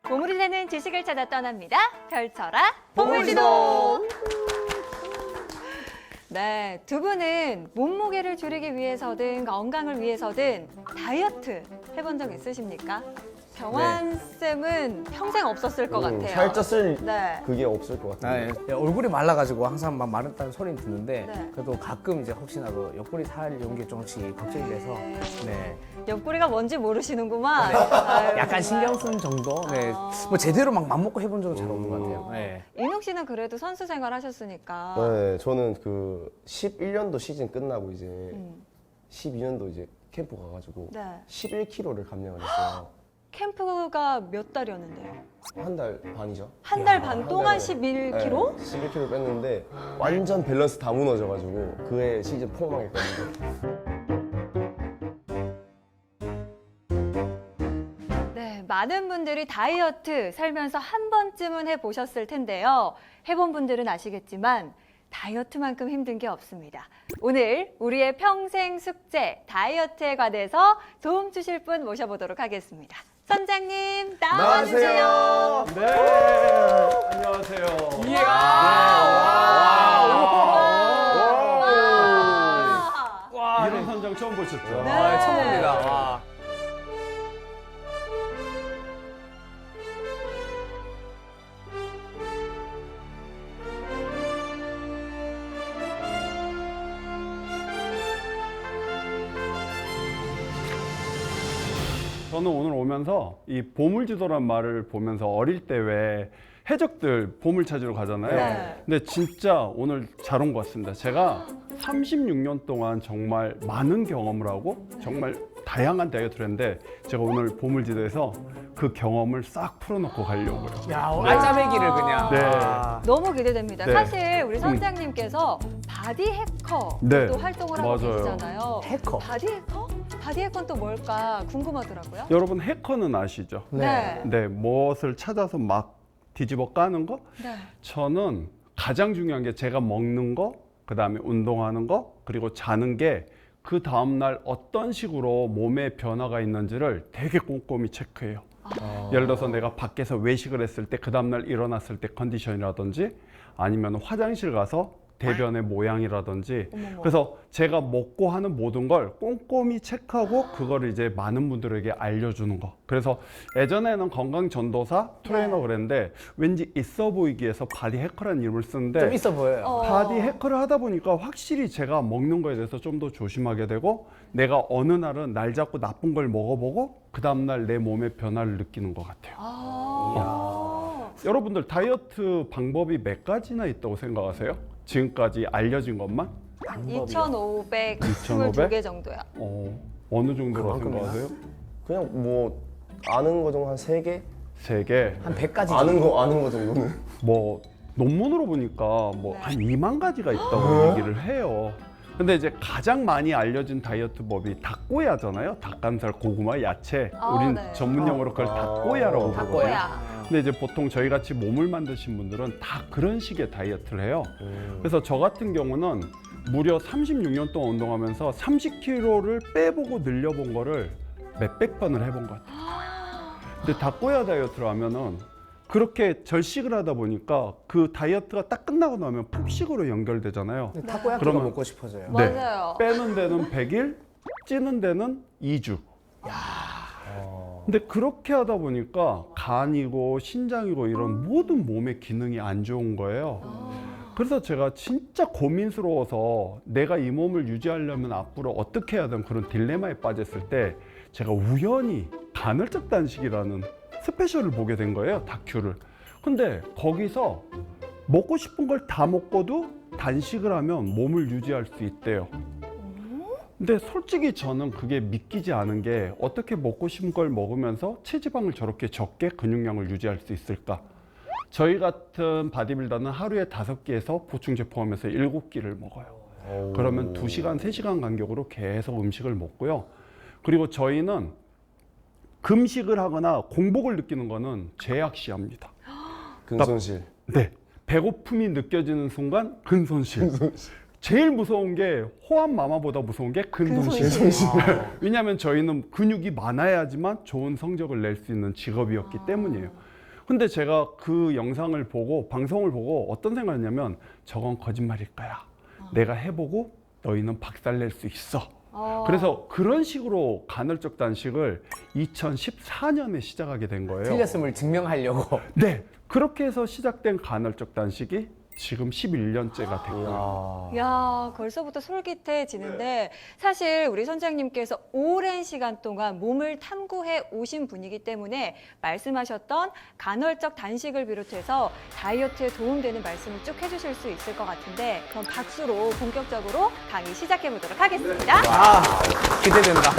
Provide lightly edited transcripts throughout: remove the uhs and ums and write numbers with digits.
보물이 되는 지식을 찾아 떠납니다. 펼쳐라 보물지도. 네, 두 분은 몸무게를 줄이기 위해서든 건강을 위해서든 다이어트 해본 적 있으십니까? 병환 쌤은 평생 없었을 것 같아요. 살쪘을 네. 그게 없을 것 같아요. 예, 얼굴이 말라가지고 항상 막 마른다는 소리는 듣는데 네. 그래도 가끔 이제 혹시나도 옆구리 살 이런 게 조금씩 걱정이 돼서 네. 옆구리가 뭔지 모르시는구만. 아유, 약간 정말. 신경 쓴 정도. 네. 뭐 제대로 막 맘먹고 해본 적은 잘 없는 것 같아요. 네. 인욱 씨는 그래도 선수 생활 하셨으니까. 네, 저는 그 11년도 시즌 끝나고 이제 12년도 이제 캠프 가가지고 네. 11kg를 감량을 했어요. 캠프가 몇 달이었는데요? 한 달 반이죠. 한 달 반 한 동안 달에. 11kg? 네, 11kg 뺐는데 완전 밸런스 다 무너져가지고 그해 시즌 폭망했거든요. 네, 많은 분들이 다이어트 살면서 한 번쯤은 해보셨을 텐데요. 해본 분들은 아시겠지만 다이어트만큼 힘든 게 없습니다. 오늘 우리의 평생 숙제 다이어트에 관해서 도움 주실 분 모셔보도록 하겠습니다. 선장님 나와주세요. 네, 안녕하세요. 이런 선장 처음 보셨죠? 네. 아, 처음 봅니다. 와. 저는 오늘 오면서 이 보물지도란 말을 보면서 어릴 때 왜 해적들 보물 찾으러 가잖아요. 네. 근데 진짜 오늘 잘 온 것 같습니다. 제가 36년 동안 정말 많은 경험을 하고 정말 다양한 다이어트를 했는데 제가 오늘 보물지도에서 그 경험을 싹 풀어놓고 가려고요. 야, 알짜배기를 그냥. 네. 아. 너무 기대됩니다. 네. 사실 우리 선장님께서 바디 해커도 네. 활동을 하고 맞아요. 계시잖아요. 해커. 바디 해커? 바디 해커는 또 뭘까 궁금하더라고요. 여러분 해커는 아시죠? 네. 네, 무엇을 찾아서 막 뒤집어 까는 거? 네. 저는 가장 중요한 게 제가 먹는 거, 그 다음에 운동하는 거, 그리고 자는 게 그 다음날 어떤 식으로 몸에 변화가 있는지를 되게 꼼꼼히 체크해요. 예를 들어서 내가 밖에서 외식을 했을 때 그 다음날 일어났을 때 컨디션이라든지 아니면 화장실 가서 대변의 모양이라든지 어머머. 그래서 제가 먹고 하는 모든 걸 꼼꼼히 체크하고 그거를 이제 많은 분들에게 알려주는 거. 그래서 예전에는 건강 전도사 트레이너 네. 그랬는데 왠지 있어 보이기 위해서 바디 해커라는 이름을 쓰는데 좀 있어 보여요. 바디 해커를 하다 보니까 확실히 제가 먹는 거에 대해서 좀 더 조심하게 되고 내가 어느 날은 날 잡고 나쁜 걸 먹어보고 그 다음날 내 몸의 변화를 느끼는 것 같아요. 여러분들 다이어트 방법이 몇 가지나 있다고 생각하세요? 지금까지 알려진 것만? 2,522개 정도야. 어느 정도라고 그만큼이나? 생각하세요? 그냥 뭐 아는 거 정도 한 3개? 세 개. 한 100가지. 아는 거 정도는. 뭐 논문으로 보니까 뭐 한 2만 가지가 있다고 얘기를 해요. 근데 이제 가장 많이 알려진 다이어트 법이 닭꼬야잖아요. 닭가슴살, 고구마, 야채. 우린 네. 전문 용어로 그걸 닭꼬야라고 부르거든요. 닭꼬야. 근데 이제 보통 저희 같이 몸을 만드신 분들은 다 그런 식의 다이어트를 해요. 그래서 저 같은 경우는 무려 36년 동안 운동하면서 30kg를 빼보고 늘려본 거를 몇백 번을 해본 것 같아요. 근데 닭꼬야 다이어트를 하면은 그렇게 절식을 하다 보니까 그 다이어트가 딱 끝나고 나면 폭식으로 연결되잖아요. 타코야끼가 그러면- 먹고 싶어져요. 맞아요. 빼는 데는 100일, 찌는 데는 2주. 근데 그렇게 하다 보니까 간이고 신장이고 이런 모든 몸의 기능이 안 좋은 거예요. 그래서 제가 진짜 고민스러워서 내가 이 몸을 유지하려면 앞으로 어떻게 해야 되는 그런 딜레마에 빠졌을 때 제가 우연히 간헐적 단식이라는 스페셜을 보게 된 거예요, 다큐를. 근데 거기서 먹고 싶은 걸 다 먹고도 단식을 하면 몸을 유지할 수 있대요. 근데 솔직히 저는 그게 믿기지 않은 게 어떻게 먹고 싶은 걸 먹으면서 체지방을 저렇게 적게 근육량을 유지할 수 있을까? 저희 같은 바디빌더는 하루에 5끼에서 보충제 포함해서 7끼를 먹어요. 그러면 2시간, 3시간 간격으로 계속 음식을 먹고요. 그리고 저희는 금식을 하거나 공복을 느끼는 거는 제약시합니다. 근손실. 네. 배고픔이 느껴지는 순간 근손실. 제일 무서운 게 호환 마마보다 무서운 게 근손실. 왜냐하면 저희는 근육이 많아야지만 좋은 성적을 낼 수 있는 직업이었기 때문이에요. 근데 제가 그 영상을 보고 방송을 보고 어떤 생각을 했냐면 저건 거짓말일 거야. 내가 해보고 너희는 박살낼 수 있어. 그래서 그런 식으로 간헐적 단식을 2014년에 시작하게 된 거예요. 틀렸음을 증명하려고. 네, 그렇게 해서 시작된 간헐적 단식이 지금 11년째가 됐고요. 야, 벌써부터 솔깃해지는데 사실 우리 선장님께서 오랜 시간 동안 몸을 탐구해 오신 분이기 때문에 말씀하셨던 간헐적 단식을 비롯해서 다이어트에 도움되는 말씀을 쭉 해주실 수 있을 것 같은데 그럼 박수로 본격적으로 강의 시작해 보도록 하겠습니다. 아, 기대된다.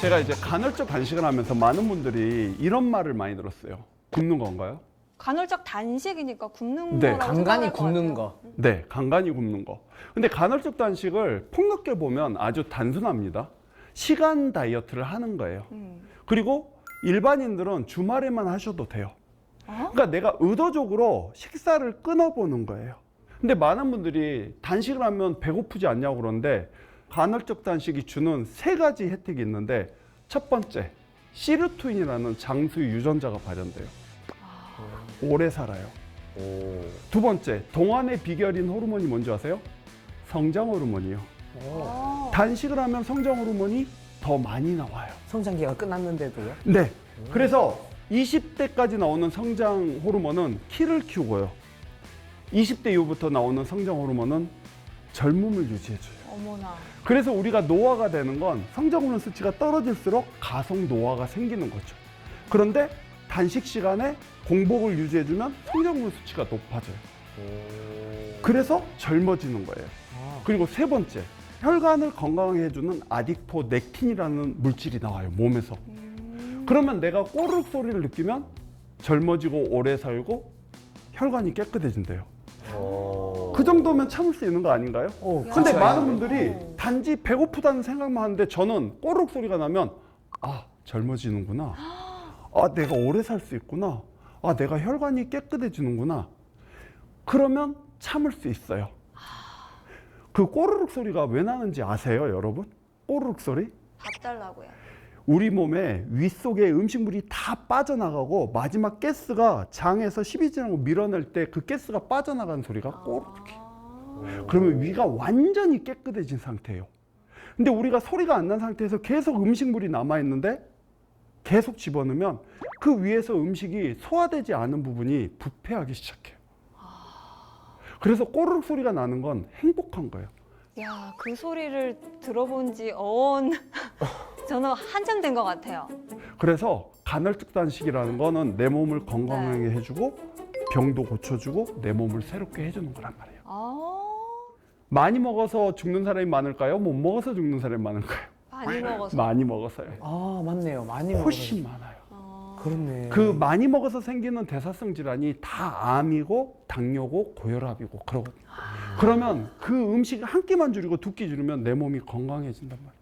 제가 이제 간헐적 단식을 하면서 많은 분들이 이런 말을 많이 들었어요. 굶는 건가요? 간헐적 단식이니까 굶는 네, 거라고 간간히 생각할 것 굶는 같아요. 거. 네, 간간히 굶는 거. 근데 간헐적 단식을 폭넓게 보면 아주 단순합니다. 시간 다이어트를 하는 거예요. 그리고 일반인들은 주말에만 하셔도 돼요. 그러니까 내가 의도적으로 식사를 끊어보는 거예요. 근데 많은 분들이 단식을 하면 배고프지 않냐고 그러는데 간헐적 단식이 주는 3가지 혜택이 있는데 첫 번째, 시르투인이라는 장수 유전자가 발현돼요. 오래 살아요. 두 번째, 동안의 비결인 호르몬이 뭔지 아세요? 성장 호르몬이요. 단식을 하면 성장 호르몬이 더 많이 나와요. 성장기가 끝났는데도요? 네. 그래서 20대까지 나오는 성장 호르몬은 키를 키우고요. 20대 이후부터 나오는 성장 호르몬은 젊음을 유지해줘요. 어머나. 그래서 우리가 노화가 되는 건 성장 호르몬 수치가 떨어질수록 가속 노화가 생기는 거죠. 그런데 단식 시간에 공복을 유지해주면 성장 호르몬 수치가 높아져요. 그래서 젊어지는 거예요. 그리고 세 번째, 혈관을 건강하게 해주는 아디포넥틴이라는 물질이 나와요, 몸에서. 그러면 내가 꼬르륵 소리를 느끼면 젊어지고 오래 살고 혈관이 깨끗해진대요. 그 정도면 참을 수 있는 거 아닌가요? 근데 많은 분들이 단지 배고프다는 생각만 하는데 저는 꼬르륵 소리가 나면 아, 젊어지는구나. 아, 내가 오래 살 수 있구나. 아, 내가 혈관이 깨끗해지는구나. 그러면 참을 수 있어요. 그 꼬르륵 소리가 왜 나는지 아세요, 여러분? 꼬르륵 소리? 밥 달라고요. 우리 몸에 윗속에 음식물이 다 빠져나가고 마지막 가스가 장에서 십이지나고 밀어낼 때 그 가스가 빠져나가는 소리가 꼬르륵이에요. 그러면 위가 완전히 깨끗해진 상태예요. 근데 우리가 소리가 안 난 상태에서 계속 음식물이 남아있는데 계속 집어넣으면 그 위에서 음식이 소화되지 않은 부분이 부패하기 시작해요. 그래서 꼬르륵 소리가 나는 건 행복한 거예요. 야, 그 소리를 들어본 지 저는 한참 된 것 같아요. 그래서 간헐적 단식이라는 거는 내 몸을 건강하게 해주고 병도 고쳐주고 내 몸을 새롭게 해주는 거란 말이에요. 많이 먹어서 죽는 사람이 많을까요? 못 먹어서 죽는 사람이 많을까요? 많이 먹어서. 많이 먹어서요. 아, 맞네요. 많이 훨씬 많아요. 그렇네. 그 많이 먹어서 생기는 대사성 질환이 다 암이고 당뇨고 고혈압이고 그러거든요. 그러면 그 음식 한 끼만 줄이고 두 끼 줄이면 내 몸이 건강해진단 말이에요.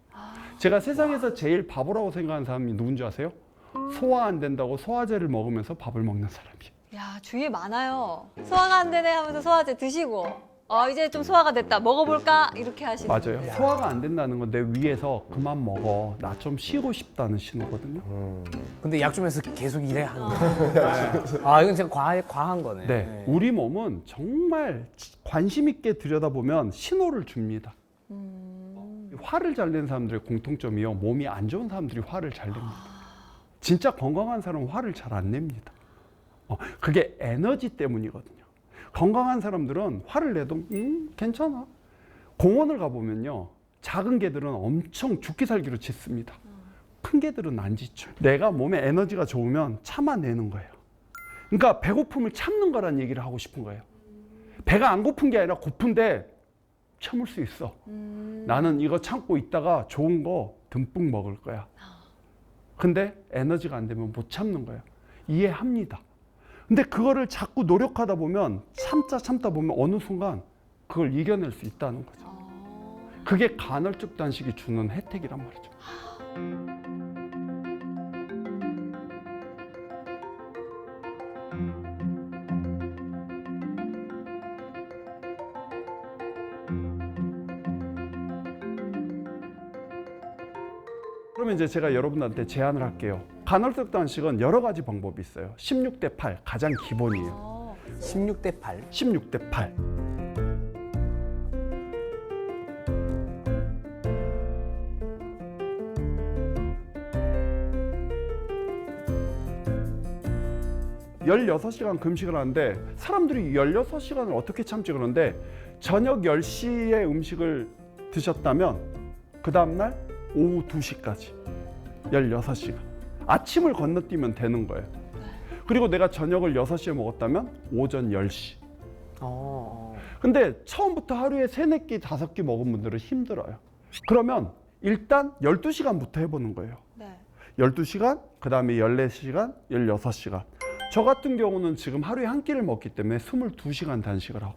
제가 세상에서 제일 바보라고 생각하는 사람이 누군지 아세요? 소화 안 된다고 소화제를 먹으면서 밥을 먹는 사람이에요. 야, 주위에 많아요. 소화가 안 되네 하면서 소화제 드시고 이제 좀 소화가 됐다. 먹어볼까? 이렇게 하시는 맞아요. 분들. 소화가 안 된다는 건 내 위에서 그만 먹어. 나 좀 쉬고 싶다는 신호거든요. 근데 약주면서 계속 일해 하는 거. 아, 이건 제가 과한 거네. 네. 우리 몸은 정말 관심 있게 들여다보면 신호를 줍니다. 화를 잘 내는 사람들의 공통점이요. 몸이 안 좋은 사람들이 화를 잘 냅니다. 진짜 건강한 사람은 화를 잘 안 냅니다. 그게 에너지 때문이거든요. 건강한 사람들은 화를 내도 괜찮아. 공원을 가보면요. 작은 개들은 엄청 죽기 살기로 짖습니다. 큰 개들은 안 짖죠. 내가 몸에 에너지가 좋으면 참아내는 거예요. 그러니까 배고픔을 참는 거란 얘기를 하고 싶은 거예요. 배가 안 고픈 게 아니라 고픈데 참을 수 있어. 나는 이거 참고 있다가 좋은 거 듬뿍 먹을 거야. 근데 에너지가 안 되면 못 참는 거예요. 이해합니다. 근데 그거를 자꾸 노력하다 보면 참다 보면 어느 순간 그걸 이겨낼 수 있다는 거죠. 그게 간헐적 단식이 주는 혜택이란 말이죠. 그러면 이제 제가 여러분한테 제안을 할게요. 간헐적 단식은 여러 가지 방법이 있어요. 16대 8 가장 기본이에요. 16대 8. 16대 8. (16시간) 금식을 하는데 사람들이 16시간을 어떻게 참지 그러는데 저녁 10시에 음식을 드셨다면 그 다음날 오후 2시까지 16시간 아침을 건너뛰면 되는 거예요. 그리고 내가 저녁을 6시에 먹었다면 오전 10시. 근데 처음부터 하루에 3, 4끼, 5끼 먹은 분들은 힘들어요. 그러면 일단 12시간부터 해보는 거예요. 네. 12시간, 그 다음에 14시간, 16시간. 저 같은 경우는 지금 하루에 한 끼를 먹기 때문에 22시간 단식을 하고.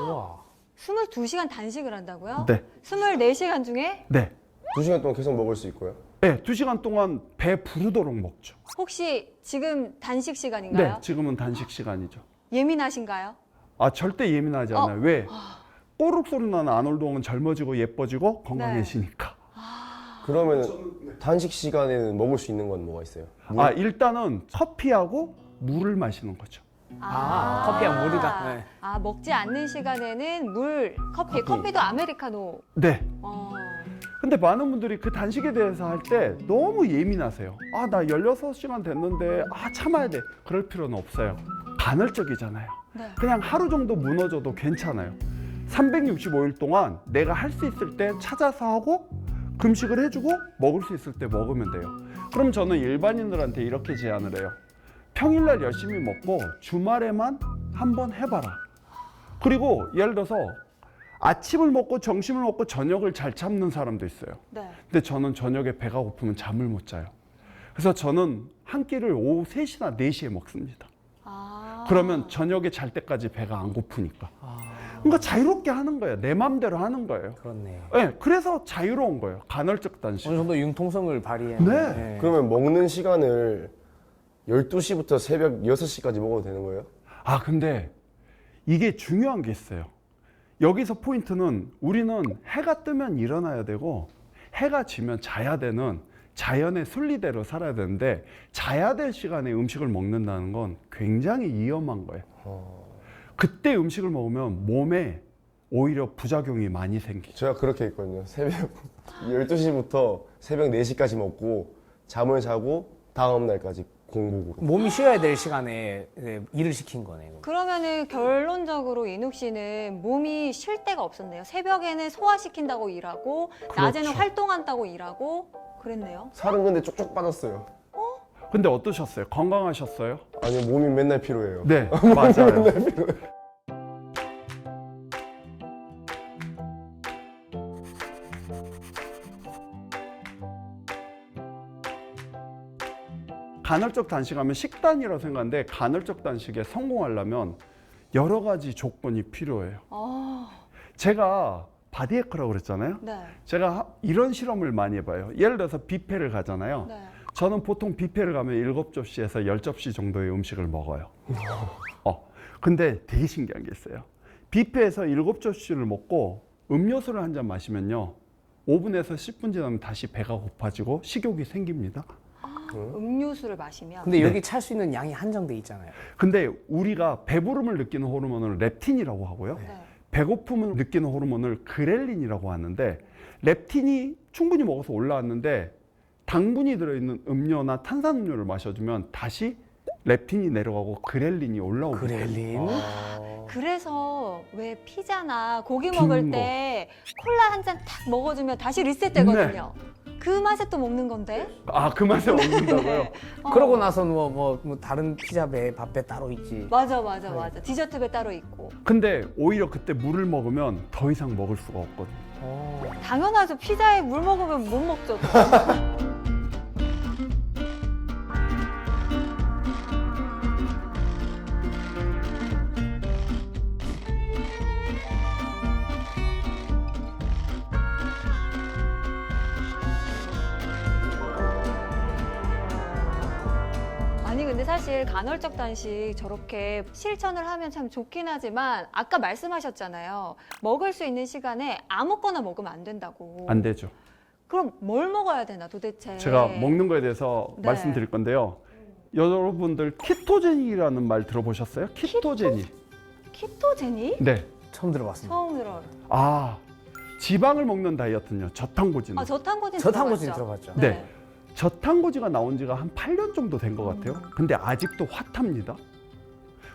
우와. 22시간 단식을 한다고요? 네. 24시간 중에 네. 2시간 동안 계속 먹을 수 있고요. 네, 2시간 동안 배 부르도록 먹죠. 혹시 지금 단식 시간인가요? 네, 지금은 단식 시간이죠. 예민하신가요? 아, 절대 예민하지 않아요. 왜? 꼬르륵 소리 나는 아놀드홍은 젊어지고 예뻐지고 건강해지니까. 그러면 단식 시간에는 먹을 수 있는 건 뭐가 있어요? 물? 아, 일단은 커피하고 물을 마시는 거죠. 커피랑 물이다. 네. 아, 먹지 않는 시간에는 물, 커피도 아메리카노. 네. 어. 근데 많은 분들이 그 단식에 대해서 할 때 너무 예민하세요. 아, 나 16시간 됐는데 참아야 돼. 그럴 필요는 없어요. 간헐적이잖아요. 네. 그냥 하루 정도 무너져도 괜찮아요. 365일 동안 내가 할 수 있을 때 찾아서 하고 금식을 해주고 먹을 수 있을 때 먹으면 돼요. 그럼 저는 일반인들한테 이렇게 제안을 해요. 평일날 열심히 먹고 주말에만 한번 해봐라. 그리고 예를 들어서 아침을 먹고 점심을 먹고 저녁을 잘 참는 사람도 있어요. 네. 근데 저는 저녁에 배가 고프면 잠을 못 자요. 그래서 저는 한 끼를 오후 3시나 4시에 먹습니다. 그러면 저녁에 잘 때까지 배가 안 고프니까. 그러니까 자유롭게 하는 거예요. 내 마음대로 하는 거예요. 그렇네. 네, 그래서 자유로운 거예요. 간헐적 단식. 어느 정도 융통성을 발휘해. 네. 그러면 먹는 시간을 12시부터 새벽 6시까지 먹어도 되는 거예요? 아, 근데 이게 중요한 게 있어요. 여기서 포인트는 우리는 해가 뜨면 일어나야 되고 해가 지면 자야 되는 자연의 순리대로 살아야 되는데 자야 될 시간에 음식을 먹는다는 건 굉장히 위험한 거예요. 그때 음식을 먹으면 몸에 오히려 부작용이 많이 생기죠. 제가 그렇게 했거든요. 새벽 12시부터 새벽 4시까지 먹고 잠을 자고 다음 날까지 공복으로. 몸이 쉬어야 될 시간에 일을 시킨 거네. 그러면은 결론적으로 인욱 씨는 몸이 쉴 데가 없었네요. 새벽에는 소화시킨다고 일하고 낮에는 그렇죠. 활동한다고 일하고 그랬네요. 살은 근데 쪽쪽 빠졌어요. 근데 어떠셨어요? 건강하셨어요? 아니 몸이 맨날 피로해요. 네, 맞아요. 간헐적 단식하면 식단이라고 생각하는데 간헐적 단식에 성공하려면 여러 가지 조건이 필요해요. 제가 바디해커라고 그랬잖아요. 네. 제가 이런 실험을 많이 해봐요. 예를 들어서 뷔페를 가잖아요. 네. 저는 보통 뷔페를 가면 7접시에서 10접시 정도의 음식을 먹어요. 근데 되게 신기한 게 있어요. 뷔페에서 7접시를 먹고 음료수를 한 잔 마시면요. 5분에서 10분 지나면 다시 배가 고파지고 식욕이 생깁니다. 음료수를 마시면 근데 여기 찰 수 있는 양이 한정돼 있잖아요. 근데 우리가 배부름을 느끼는 호르몬을 렙틴이라고 하고요. 네. 배고픔을 느끼는 호르몬을 그렐린이라고 하는데 렙틴이 충분히 먹어서 올라왔는데 당분이 들어있는 음료나 탄산음료를 마셔주면 다시 렙틴이 내려가고 그렐린이 올라오고 그렐린? 그래서 왜 피자나 고기 긴 먹을 거. 때 콜라 한 잔 딱 먹어주면 다시 리셋되거든요. 그 맛에 또 먹는 건데. 그 맛에 먹는다고요? 그러고 나서 뭐 다른 피자 배, 밥 배 따로 있지. 맞아. 디저트 배 따로 있고. 근데 오히려 그때 물을 먹으면 더 이상 먹을 수가 없거든요. 당연하죠. 피자에 물 먹으면 못 먹죠. 사실 간헐적 단식 저렇게 실천을 하면 참 좋긴 하지만 아까 말씀하셨잖아요. 먹을 수 있는 시간에 아무거나 먹으면 안 된다고. 안 되죠. 그럼 뭘 먹어야 되나 도대체? 제가 먹는 거에 대해서 네. 말씀드릴 건데요. 여러분들 키토제닉이라는 말 들어보셨어요? 키토제닉. 키토제닉? 네. 처음 들어봤습니다. 처음 들어요. 아, 지방을 먹는 다이어트는요. 저탄고지는. 아 저탄고진 저탄고진 들어봤죠? 들어봤죠. 네. 저탄고지가 나온 지가 한 8년 정도 된 것 같아요. 근데 아직도 핫합니다.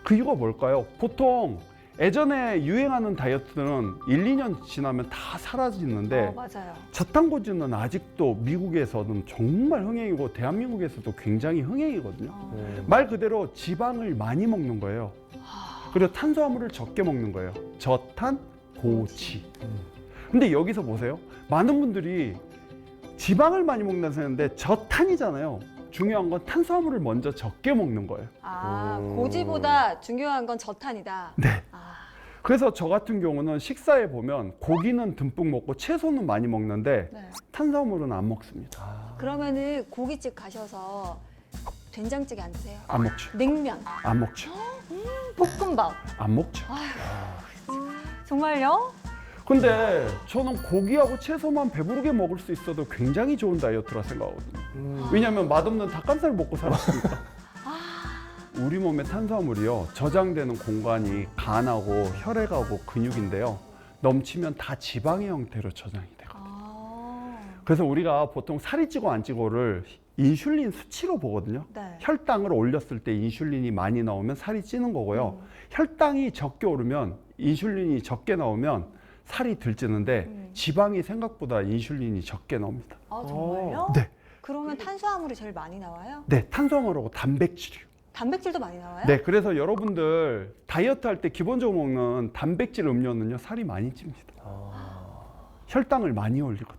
그 이유가 뭘까요? 보통 예전에 유행하는 다이어트는 1, 2년 지나면 다 사라지는데 맞아요. 저탄고지는 아직도 미국에서는 정말 흥행이고 대한민국에서도 굉장히 흥행이거든요. 말 그대로 지방을 많이 먹는 거예요. 그리고 탄수화물을 적게 먹는 거예요. 저탄고지. 근데 여기서 보세요. 많은 분들이 지방을 많이 먹는다고 생각하는데 저탄이잖아요. 중요한 건 탄수화물을 먼저 적게 먹는 거예요. 고지보다 중요한 건 저탄이다. 네. 아, 그래서 저 같은 경우는 식사에 보면 고기는 듬뿍 먹고 채소는 많이 먹는데 네. 탄수화물은 안 먹습니다. 그러면은 고깃집 가셔서 된장찌개 안 드세요? 안 먹죠. 냉면, 안 먹죠. 볶음밥. 안 먹죠. 정말요? 근데 저는 고기하고 채소만 배부르게 먹을 수 있어도 굉장히 좋은 다이어트라 생각하거든요. 왜냐하면 맛없는 닭가슴살 먹고 살았으니까. 우리 몸의 탄수화물이요, 저장되는 공간이 간하고 혈액하고 근육인데요. 넘치면 다 지방의 형태로 저장이 되거든요. 그래서 우리가 보통 살이 찌고 안 찌고를 인슐린 수치로 보거든요. 네. 혈당을 올렸을 때 인슐린이 많이 나오면 살이 찌는 거고요. 혈당이 적게 오르면 인슐린이 적게 나오면 살이 들찌는데 지방이 생각보다 인슐린이 적게 나옵니다. 아, 정말요? 네. 그러면 탄수화물이 제일 많이 나와요? 네, 탄수화물하고 단백질이요. 단백질도 많이 나와요? 네, 그래서 여러분들 다이어트 할 때 기본적으로 먹는 단백질 음료는요, 살이 많이 찝니다. 혈당을 많이 올리거든요.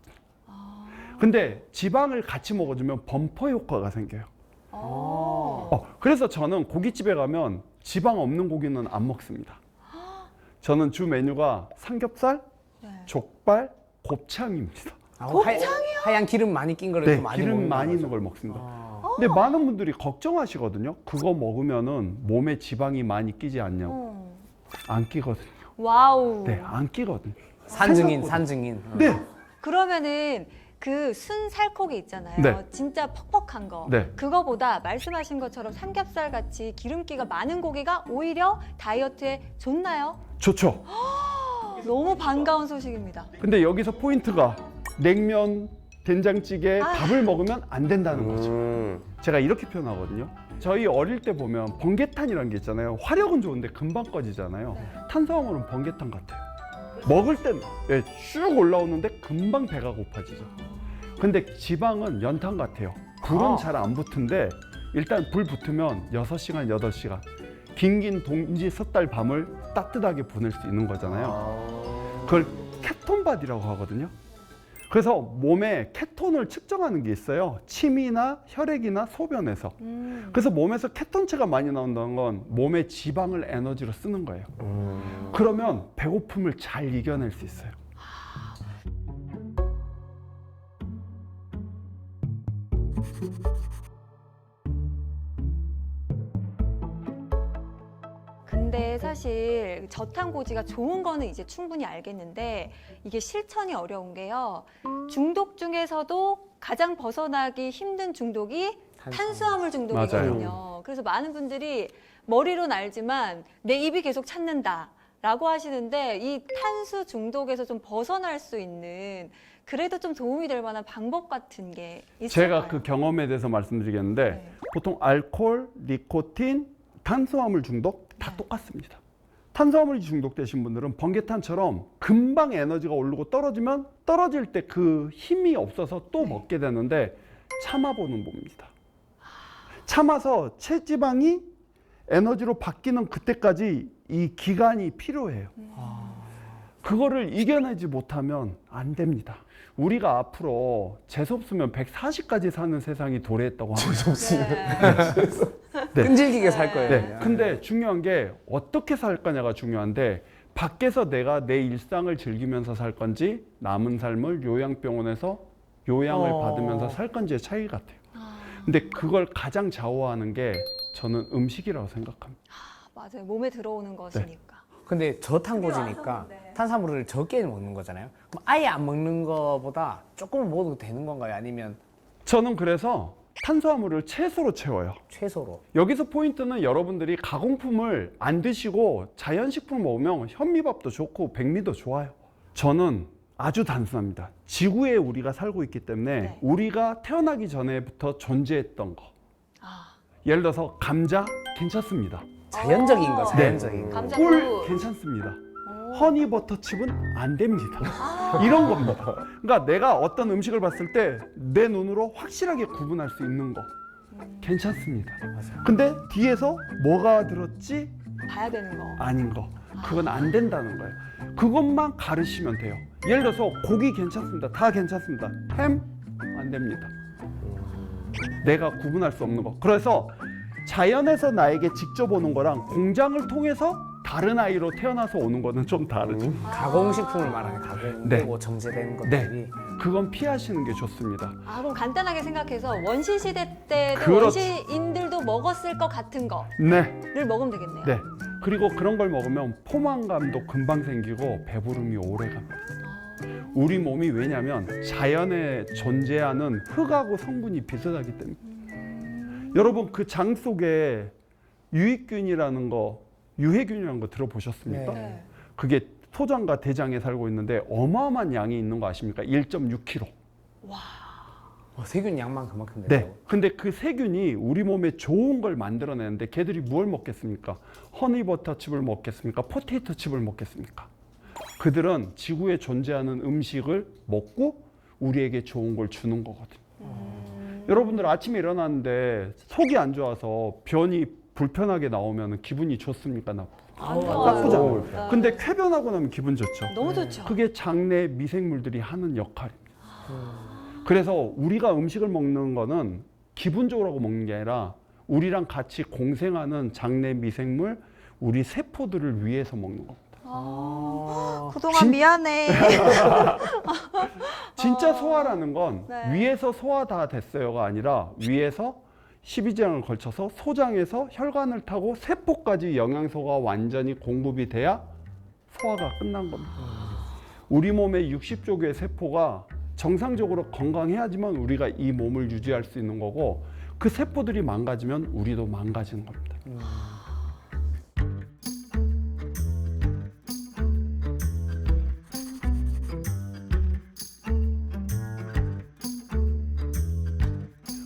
근데 지방을 같이 먹어주면 범퍼 효과가 생겨요. 그래서 저는 고깃집에 가면 지방 없는 고기는 안 먹습니다. 저는 주 메뉴가 삼겹살, 네. 족발, 곱창입니다. 하얀 기름 많이 낀 거를 네, 좀 많이 기름 먹는 많이 거죠. 있는 걸 먹습니다. 근데 많은 분들이 걱정하시거든요. 그거 먹으면은 몸에 지방이 많이 끼지 않냐고. 안 끼거든요. 와우. 네, 안 끼거든요. 산증인, 생각보다. 산증인. 네, 그러면은 그 순 살코기 있잖아요. 네. 진짜 퍽퍽한 거. 네. 그거보다 말씀하신 것처럼 삼겹살 같이 기름기가 많은 고기가 오히려 다이어트에 좋나요? 좋죠. 너무 반가운 소식입니다. 근데 여기서 포인트가 냉면, 된장찌개, 밥을 먹으면 안 된다는 거죠. 제가 이렇게 표현하거든요. 저희 어릴 때 보면 번개탄이라는 게 있잖아요. 화력은 좋은데 금방 꺼지잖아요. 탄수화물은 번개탄 같아요. 먹을 땐 쭉 올라오는데 금방 배가 고파지죠. 근데 지방은 연탄 같아요. 불은 잘 안 붙은데 일단 불 붙으면 6시간, 8시간 긴긴 동지 섣달 밤을 따뜻하게 보낼 수 있는 거잖아요. 그걸 케톤바디라고 하거든요. 그래서 몸에 케톤을 측정하는 게 있어요. 침이나 혈액이나 소변에서. 그래서 몸에서 케톤체가 많이 나온다는 건 몸의 지방을 에너지로 쓰는 거예요. 그러면 배고픔을 잘 이겨낼 수 있어요. 근데 사실 저탄고지가 좋은 거는 이제 충분히 알겠는데 이게 실천이 어려운 게요. 중독 중에서도 가장 벗어나기 힘든 중독이 탄수화물 중독이거든요. 그래서 많은 분들이 머리로는 알지만 내 입이 계속 찾는다라고 하시는데 이 탄수 중독에서 좀 벗어날 수 있는 그래도 좀 도움이 될 만한 방법 같은 게 있을까요? 제가 그 경험에 대해서 말씀드리겠는데 네. 보통 알코올, 니코틴, 탄수화물 중독 다 똑같습니다. 탄수화물이 중독되신 분들은 번개탄처럼 금방 에너지가 오르고 떨어지면 떨어질 때 그 힘이 없어서 또 먹게 되는데 참아보는 법입니다. 참아서 체지방이 에너지로 바뀌는 그때까지 이 기간이 필요해요. 그거를 이겨내지 못하면 안 됩니다. 우리가 앞으로 재수없으면 140까지 사는 세상이 도래했다고 합니다. 네. 끈질기게 살 거예요. 네. 그냥. 근데 중요한 게 어떻게 살 거냐가 중요한데 밖에서 내가 내 일상을 즐기면서 살 건지 남은 삶을 요양병원에서 요양을 받으면서 살 건지의 차이 같아요. 근데 그걸 가장 좌우하는 게 저는 음식이라고 생각합니다. 맞아요. 몸에 들어오는 것이니까. 근데 저탄고지니까 탄수화물을 적게 먹는 거잖아요. 그럼 아예 안 먹는 거보다 조금 먹어도 되는 건가요? 아니면 저는 그래서 탄수화물을 채소로 채워요. 최소로? 여기서 포인트는 여러분들이 가공품을 안 드시고 자연식품을 먹으면 현미밥도 좋고 백미도 좋아요. 저는 아주 단순합니다. 지구에 우리가 살고 있기 때문에 네. 우리가 태어나기 전에부터 존재했던 거. 아, 예를 들어서 감자 괜찮습니다. 자연적인 거, 네. 자연적인 거. 감자 꿀 꿀. 괜찮습니다. 오. 허니버터칩은 안 됩니다. 이런 겁니다. 그러니까 내가 어떤 음식을 봤을 때 내 눈으로 확실하게 구분할 수 있는 거 괜찮습니다. 맞아요. 근데 뒤에서 뭐가 들었지? 봐야 되는 거. 아닌 거. 그건 안 된다는 거예요. 그것만 가르치면 돼요. 예를 들어서 고기 괜찮습니다. 다 괜찮습니다. 햄 안 됩니다. 내가 구분할 수 없는 거. 그래서 자연에서 나에게 직접 오는 거랑 공장을 통해서 다른 아이로 태어나서 오는 거는 좀 다르죠. 가공식품을 말하는 가공되고 정제된 것들이 그건 피하시는 게 좋습니다. 아, 그럼 간단하게 생각해서 원시 시대 때도 그렇죠. 원시인들도 먹었을 것 같은 네, 거를 먹으면 되겠네요. 네. 그리고 그런 걸 먹으면 포만감도 금방 생기고 배부름이 오래 갑니다. 우리 몸이 왜냐면 자연에 존재하는 흙하고 성분이 비슷하기 때문에. 여러분 그 장 속에 유익균이라는 거, 유해균이라는 거 들어보셨습니까? 네. 그게 소장과 대장에 살고 있는데 어마어마한 양이 있는 거 아십니까? 1.6kg. 세균 양만 그만큼 네. 돼요. 근데 그 세균이 우리 몸에 좋은 걸 만들어내는데 걔들이 뭘 먹겠습니까? 허니버터칩을 먹겠습니까? 포테이토 칩을 먹겠습니까? 그들은 지구에 존재하는 음식을 먹고 우리에게 좋은 걸 주는 거거든요. 여러분들 아침에 일어났는데 속이 안 좋아서 변이 불편하게 나오면 기분이 좋습니까? 안 나쁘잖아요. 좋아요. 근데 쾌변하고 나면 기분 좋죠. 너무 좋죠. 그게 장내 미생물들이 하는 역할입니다. 그래서 우리가 음식을 먹는 거는 기분적으로 먹는 게 아니라 우리랑 같이 공생하는 장내 미생물, 우리 세포들을 위해서 먹는 겁니다. 그동안 진- 미안해. 진짜 소화라는 건 네. 위에서 소화 다 됐어요가 아니라 위에서 12지장을 걸쳐서 소장에서 혈관을 타고 세포까지 영양소가 완전히 공급이 돼야 소화가 끝난 겁니다. 우리 몸의 60조 개의 세포가 정상적으로 건강해야지만 우리가 이 몸을 유지할 수 있는 거고 그 세포들이 망가지면 우리도 망가지는 겁니다.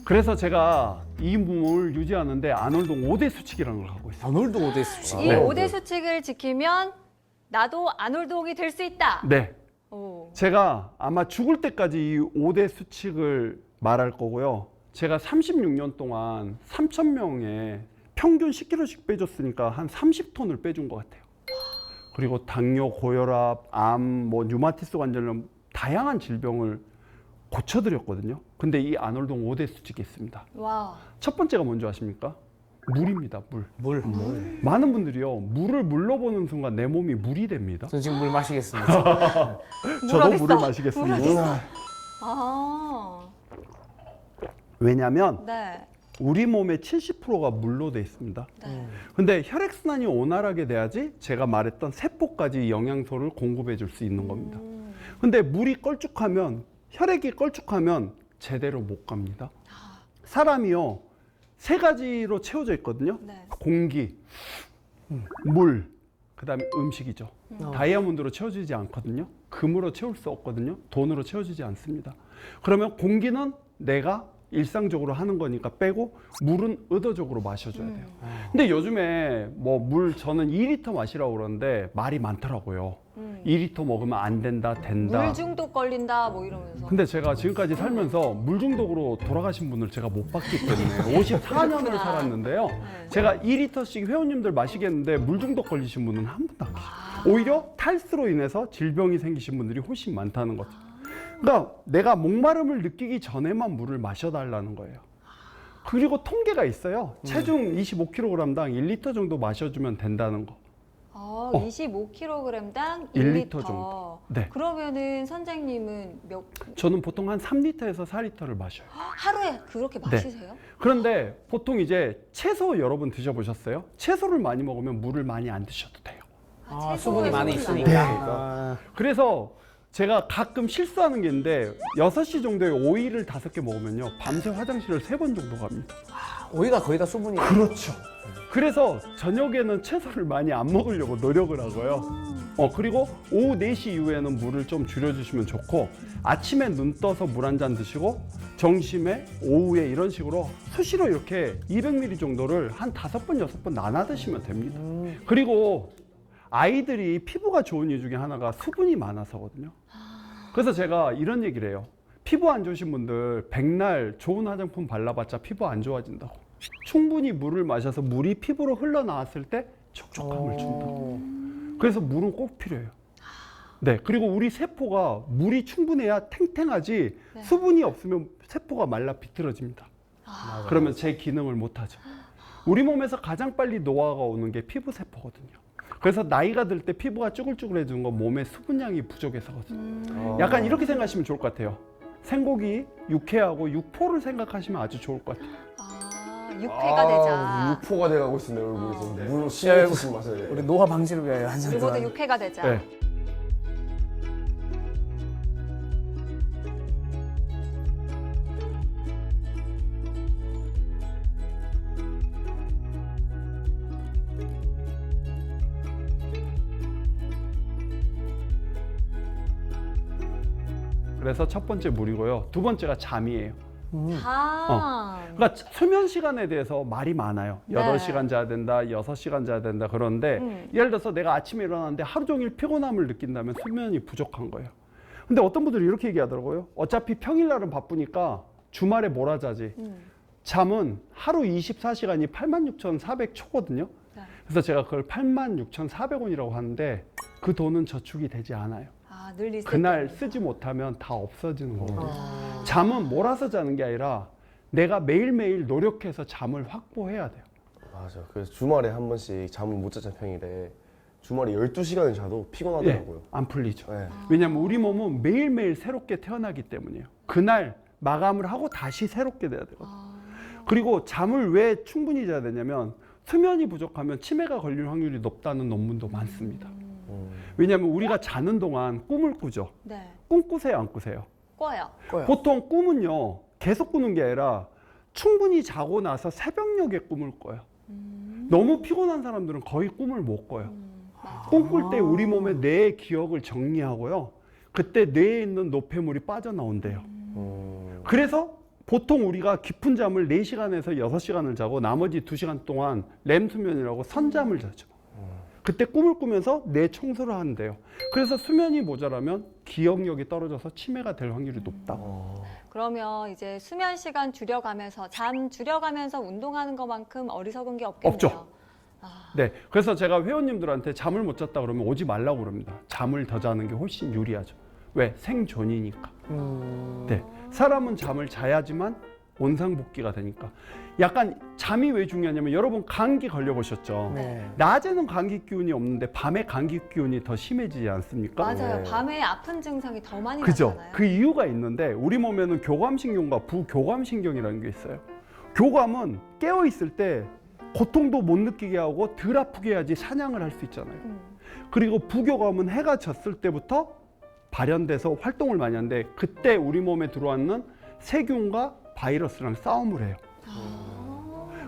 그래서 제가 이 몸을 유지하는데 아놀동 5대 수칙이라는 걸 갖고 있어요. 아놀드 오데 수치. 이 네. 5대 수칙을 지키면 나도 아놀동이 될 수 있다. 네. 오. 제가 아마 죽을 때까지 이 5대 수칙을 말할 거고요. 제가 36년 동안 3,000명에 평균 10kg씩 빼줬으니까 한 30톤을 빼준 것 같아요. 그리고 당뇨, 고혈압, 암, 뭐 류마티스 관절염 다양한 질병을 고쳐드렸거든요. 근데 이 아놀동 5대 수칙이 있습니다. 와. 첫 번째가 뭔지 아십니까? 물입니다. 물. 물. 많은 분들이요. 물을 물러보는 순간 내 몸이 물이 됩니다. 저 지금 물 마시겠습니다. 저도 어딨어? 물을 마시겠습니다. 아. 왜냐하면 네. 우리 몸의 70%가 물로 돼 있습니다. 네. 근데 혈액순환이 원활하게 돼야지 제가 말했던 세포까지 영양소를 공급해 줄 수 있는 겁니다. 근데 물이 걸쭉하면 혈액이 걸쭉하면 제대로 못 갑니다. 사람이요 3가지로 채워져 있거든요. 네. 공기, 물, 그다음에 음식이죠. 다이아몬드로 채워지지 않거든요. 금으로 채울 수 없거든요. 돈으로 채워지지 않습니다. 그러면 공기는 내가 일상적으로 하는 거니까 빼고 물은 의도적으로 마셔줘야 돼요. 근데 요즘에 뭐 물 저는 2리터 마시라고 그러는데 말이 많더라고요. 2리터 먹으면 안 된다, 된다. 물 중독 걸린다 뭐 이러면서. 근데 제가 지금까지 살면서 물 중독으로 돌아가신 분을 제가 못 봤기 때문에 54년을 살았는데요. 네. 제가 2리터씩 회원님들 마시겠는데 물 중독 걸리신 분은 한 분도 안 계세요. 오히려 탈수로 인해서 질병이 생기신 분들이 훨씬 많다는 거죠. 그러니까 내가 목마름을 느끼기 전에만 물을 마셔달라는 거예요. 그리고 통계가 있어요. 체중 25kg당 1리터 정도 마셔주면 된다는 거. 25kg당 1리터 1리터 정도. 네. 그러면은 선생님은 저는 보통 한 3리터에서 4리터를 마셔요. 하루에 그렇게 마시세요? 그런데 보통 이제 채소 여러분 드셔보셨어요? 채소를 많이 먹으면 물을 많이 안 드셔도 돼요. 아, 채소에 수분이 많이 수분이 있으니까. 많아요. 아, 그래서 제가 가끔 실수하는 게 있는데 6시 정도에 오이를 5개 먹으면요. 밤새 화장실을 3번 정도 갑니다. 오이가 거의 다 수분이. 그렇죠. 그래서 저녁에는 채소를 많이 안 먹으려고 노력을 하고요. 그리고 오후 4시 이후에는 물을 좀 줄여주시면 좋고 아침에 눈 떠서 물 한 잔 드시고 점심에 오후에 이런 식으로 수시로 이렇게 200ml 정도를 한 5번, 6번 나눠 드시면 됩니다. 그리고 아이들이 피부가 좋은 이유 중에 하나가 수분이 많아서거든요. 그래서 제가 이런 얘기를 해요. 피부 안 좋으신 분들 백날 좋은 화장품 발라봤자 피부 안 좋아진다고. 충분히 물을 마셔서 물이 피부로 흘러나왔을 때 촉촉함을 준다고. 그래서 물은 꼭 필요해요. 네, 그리고 우리 세포가 물이 충분해야 탱탱하지 네. 수분이 없으면 세포가 말라 비틀어집니다. 그러면 제 기능을 못하죠. 우리 몸에서 가장 빨리 노화가 오는 게 피부 세포거든요. 그래서 나이가 들 때 피부가 쭈글쭈글해지는 건 몸에 수분량이 부족해서거든요. 약간 이렇게 생각하시면 좋을 것 같아요. 생고기, 육회하고 육포를 생각하시면 아주 좋을 것 같아요. 육회가 되자. 육포가 돼가고 있어, 내 얼굴이 지금. 네. 물 10리터씩 마셔야 돼. 우리 노화 방지를 위하여 한 잔. 우리모두 육회가 되자. 네. 그래서 첫 번째 물이고요. 두 번째가 잠이에요. 그러니까 수면 시간에 대해서 말이 많아요. 네. 8시간 자야 된다, 6시간 자야 된다 그러는데 예를 들어서 내가 아침에 일어났는데 하루 종일 피곤함을 느낀다면 수면이 부족한 거예요. 근데 어떤 분들이 이렇게 얘기하더라고요. 어차피 평일날은 바쁘니까 주말에 몰아자지. 잠은 하루 24시간이 86,400초거든요. 네. 그래서 제가 그걸 86,400원이라고 하는데 그 돈은 저축이 되지 않아요. 늘 리셋. 그날 쓰지 못하면 다 없어지는 거거든요. 잠은 몰아서 자는 게 아니라 내가 매일매일 노력해서 잠을 확보해야 돼요. 맞아. 그래서 주말에 한 번씩 잠을 못 자자 평일에 주말에 12시간을 자도 피곤하더라고요. 안 풀리죠. 네. 왜냐하면 우리 몸은 매일매일 새롭게 태어나기 때문이에요. 그날 마감을 하고 다시 새롭게 돼야 되거든요. 그리고 잠을 왜 충분히 자야 되냐면 수면이 부족하면 치매가 걸릴 확률이 높다는 논문도 많습니다. 왜냐하면 우리가 자는 동안 꿈을 꾸죠. 네. 꿈 꾸세요, 안 꾸세요? 꿔요. 보통 꿈은요, 계속 꾸는 게 아니라 충분히 자고 나서 새벽녘에 꿈을 꿔요. 너무 피곤한 사람들은 거의 꿈을 못 꿔요. 꿈꿀 때 우리 몸의 뇌의 기억을 정리하고요. 그때 뇌에 있는 노폐물이 빠져나온대요. 그래서 보통 우리가 깊은 잠을 4시간에서 6시간을 자고 나머지 2시간 동안 렘 수면이라고 선잠을 자죠. 그때 꿈을 꾸면서 뇌 청소를 하는데요. 그래서 수면이 모자라면 기억력이 떨어져서 치매가 될 확률이 높다고. 그러면 이제 수면 시간 줄여가면서 잠 줄여가면서 운동하는 것만큼 어리석은 게 없겠네요. 없죠. 네, 그래서 제가 회원님들한테 잠을 못 잤다 그러면 오지 말라고 그럽니다. 잠을 더 자는 게 훨씬 유리하죠. 왜? 생존이니까. 네, 사람은 잠을 자야지만 원상복귀가 되니까. 약간 잠이 왜 중요하냐면 여러분 감기 걸려보셨죠? 네. 낮에는 감기 기운이 없는데 밤에 감기 기운이 더 심해지지 않습니까? 맞아요. 네. 밤에 아픈 증상이 더 많이 그죠? 나잖아요. 그 이유가 있는데 우리 몸에는 교감신경과 부교감신경이라는 게 있어요. 교감은 깨어 있을 때 고통도 못 느끼게 하고 덜 아프게 해야지 사냥을 할 수 있잖아요. 그리고 부교감은 해가 졌을 때부터 발현돼서 활동을 많이 하는데 그때 우리 몸에 들어왔는 세균과 바이러스랑 싸움을 해요.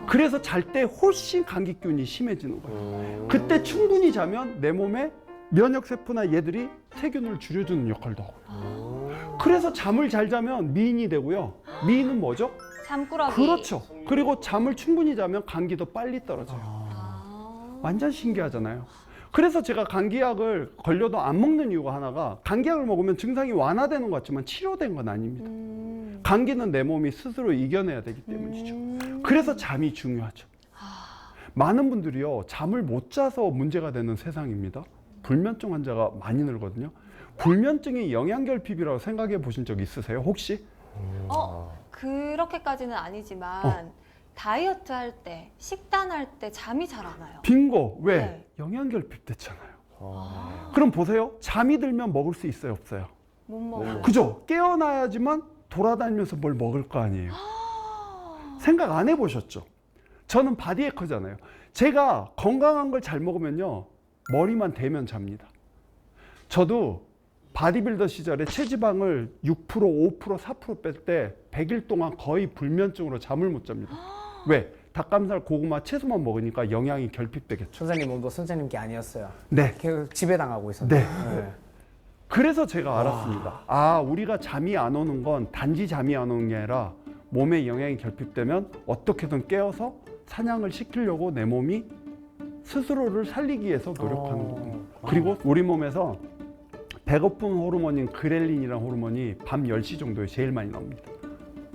그래서 잘 때 훨씬 감기 기운이 심해지는 거예요. 그때 충분히 자면 내 몸에 면역세포나 얘들이 세균을 줄여주는 역할도 하고. 그래서 잠을 잘 자면 미인이 되고요. 미인은 뭐죠? 잠꾸러기. 그렇죠. 그리고 잠을 충분히 자면 감기도 빨리 떨어져요. 완전 신기하잖아요. 그래서 제가 감기약을 걸려도 안 먹는 이유가 하나가 감기약을 먹으면 증상이 완화되는 것 같지만 치료된 건 아닙니다. 감기는 내 몸이 스스로 이겨내야 되기 때문이죠. 그래서 잠이 중요하죠. 많은 분들이요, 잠을 못 자서 문제가 되는 세상입니다. 불면증 환자가 많이 늘거든요. 불면증이 영양결핍이라고 생각해 보신 적 있으세요, 혹시? 그렇게까지는 아니지만 다이어트 할 때, 식단할 때 잠이 잘 안 와요. 빙고. 왜? 네. 영양결핍됐잖아요. 아. 그럼 보세요. 잠이 들면 먹을 수 있어요, 없어요? 못 먹어요. 그죠? 깨어나야지만 돌아다니면서 뭘 먹을 거 아니에요. 생각 안 해보셨죠? 저는 바디해커잖아요. 제가 건강한 걸 잘 먹으면요, 머리만 대면 잡니다. 저도 바디빌더 시절에 체지방을 6%, 5%, 4% 뺄 때 100일 동안 거의 불면증으로 잠을 못 잡니다. 왜? 닭가슴살, 고구마, 채소만 먹으니까 영양이 결핍되겠죠. 선생님 몸도 선생님 게 아니었어요. 네. 계속 지배당하고 있었는데. 네. 그래서 제가 알았습니다. 아, 우리가 잠이 안 오는 건 단지 잠이 안 오는 게 아니라 몸에 영양이 결핍되면 어떻게든 깨어서 사냥을 시키려고 내 몸이 스스로를 살리기 위해서 노력하는 거거든요. 그리고 우리 몸에서 배고픈 호르몬인 그렐린이라는 호르몬이 밤 10시 정도에 제일 많이 나옵니다.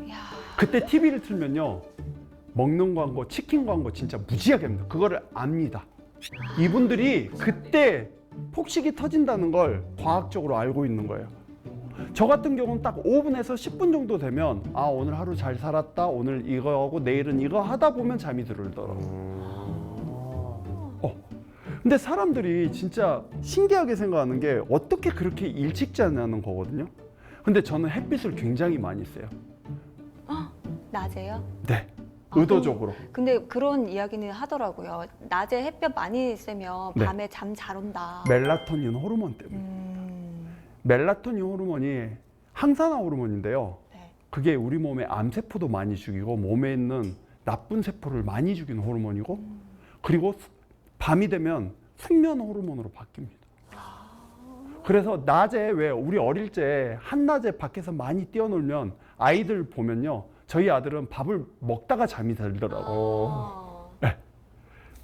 이야. 그때 TV를 틀면요, 먹는 광고, 치킨 광고 진짜 무지하게 합니다. 그거를 압니다. 이분들이 그때 폭식이 터진다는 걸 과학적으로 알고 있는 거예요. 저 같은 경우는 딱 5분에서 10분 정도 되면 아, 오늘 하루 잘 살았다, 오늘 이거 하고 내일은 이거 하다 보면 잠이 들더라고요. 근데 사람들이 진짜 신기하게 생각하는 게 어떻게 그렇게 일찍 자냐는 거거든요. 근데 저는 햇빛을 굉장히 많이 쐬요. 낮에요? 네, 의도적으로. 근데 그런 이야기는 하더라고요. 낮에 햇볕 많이 쐬면 네. 밤에 잠 잘 온다. 멜라토닌 호르몬 때문에. 멜라토닌 호르몬이 항산화 호르몬인데요. 네. 그게 우리 몸의 암세포도 많이 죽이고 몸에 있는 나쁜 세포를 많이 죽이는 호르몬이고, 그리고 밤이 되면 숙면 호르몬으로 바뀝니다. 그래서 낮에, 왜 우리 어릴 때 한낮에 밖에서 많이 뛰어놀면 아이들 보면요, 저희 아들은 밥을 먹다가 잠이 들더라고요.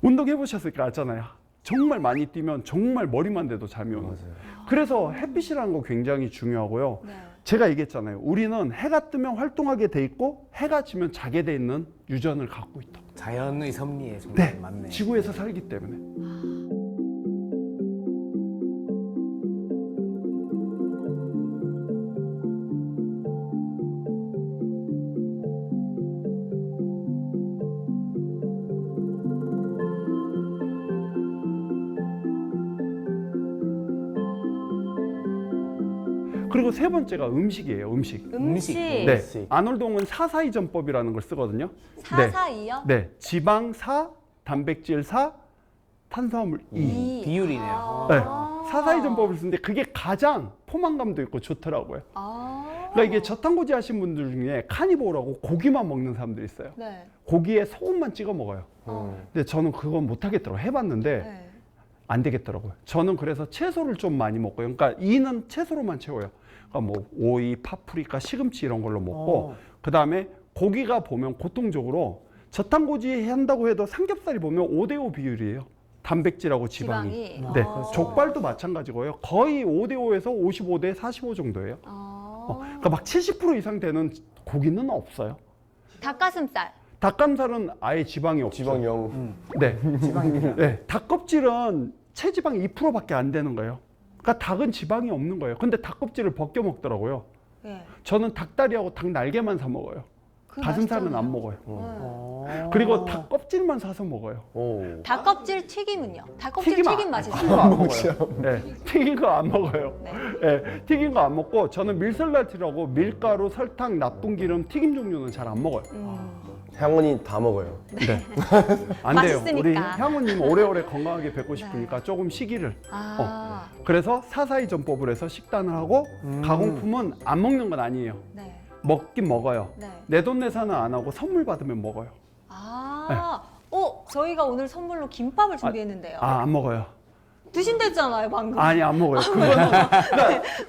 운동해 보셨을까 알잖아요. 정말 많이 뛰면 정말 머리만 대도 잠이 오는 거예요. 그래서 햇빛이라는 거 굉장히 중요하고요. 네. 제가 얘기했잖아요. 우리는 해가 뜨면 활동하게 돼 있고 해가 지면 자게 돼 있는 유전을 갖고 있다. 자연의 섭리에 정말 네, 맞네. 지구에서 살기 때문에. 그리고 세 번째가 음식이에요. 음식. 음식. 네, 아놀동은 442전법이라는 걸 쓰거든요. 442요? 네, 지방 4, 단백질 4, 탄수화물 2. 비율이네요. 네, 442전법을 쓰는데 그게 가장 포만감도 있고 좋더라고요. 그러니까 이게 저탄고지 하신 분들 중에 카니보라고 고기만 먹는 사람들이 있어요. 네. 고기에 소금만 찍어 먹어요. 근데 저는 그건 못 하겠더라고요. 해봤는데 네. 안 되겠더라고요. 저는 그래서 채소를 좀 많이 먹고요. 그러니까 이는 채소로만 채워요. 그러니까 뭐 오이, 파프리카, 시금치 이런 걸로 먹고, 그 다음에 고기가 보면 고통적으로 저탄고지 한다고 해도 삼겹살이 보면 5대5 비율이에요. 단백질하고 지방이. 네, 족발도 마찬가지고요. 거의 5대5에서 55대 45 정도예요. 그러니까 막 70% 이상 되는 고기는 없어요. 닭가슴살. 닭가슴살은 아예 지방이 없죠. 지방 0. 네. 네. 닭껍질은 체지방 2%밖에 안 되는 거예요. 그러니까 닭은 지방이 없는 거예요. 근데 닭껍질을 벗겨 먹더라고요. 네. 저는 닭다리하고 닭 날개만 사 먹어요. 그 가슴살은 맛있잖아요. 안 먹어요. 네. 그리고 닭껍질만 사서 먹어요. 오. 닭껍질 튀김은요? 닭껍질 튀김 맛있어요. 튀긴 거 안 먹어요. 네. 튀긴 거 안 먹어요. 네. 네. 튀긴 거 안 먹고, 저는 밀설라티라고 밀가루, 설탕, 나쁜 기름, 튀김 종류는 잘 안 먹어요. 향은이 다 먹어요. 네. 안 돼요. 맛있으니까. 우리 향우님 오래오래 건강하게 뵙고 싶으니까 조금 시기를. 그래서 442전법을 해서 식단을 하고, 가공품은 안 먹는 건 아니에요. 네. 먹긴 먹어요. 네. 내돈내산은 안 하고 선물 받으면 먹어요. 저희가 오늘 선물로 김밥을 준비했는데요. 안 먹어요. 드신댔잖아요, 방금. 아니, 안 먹어요.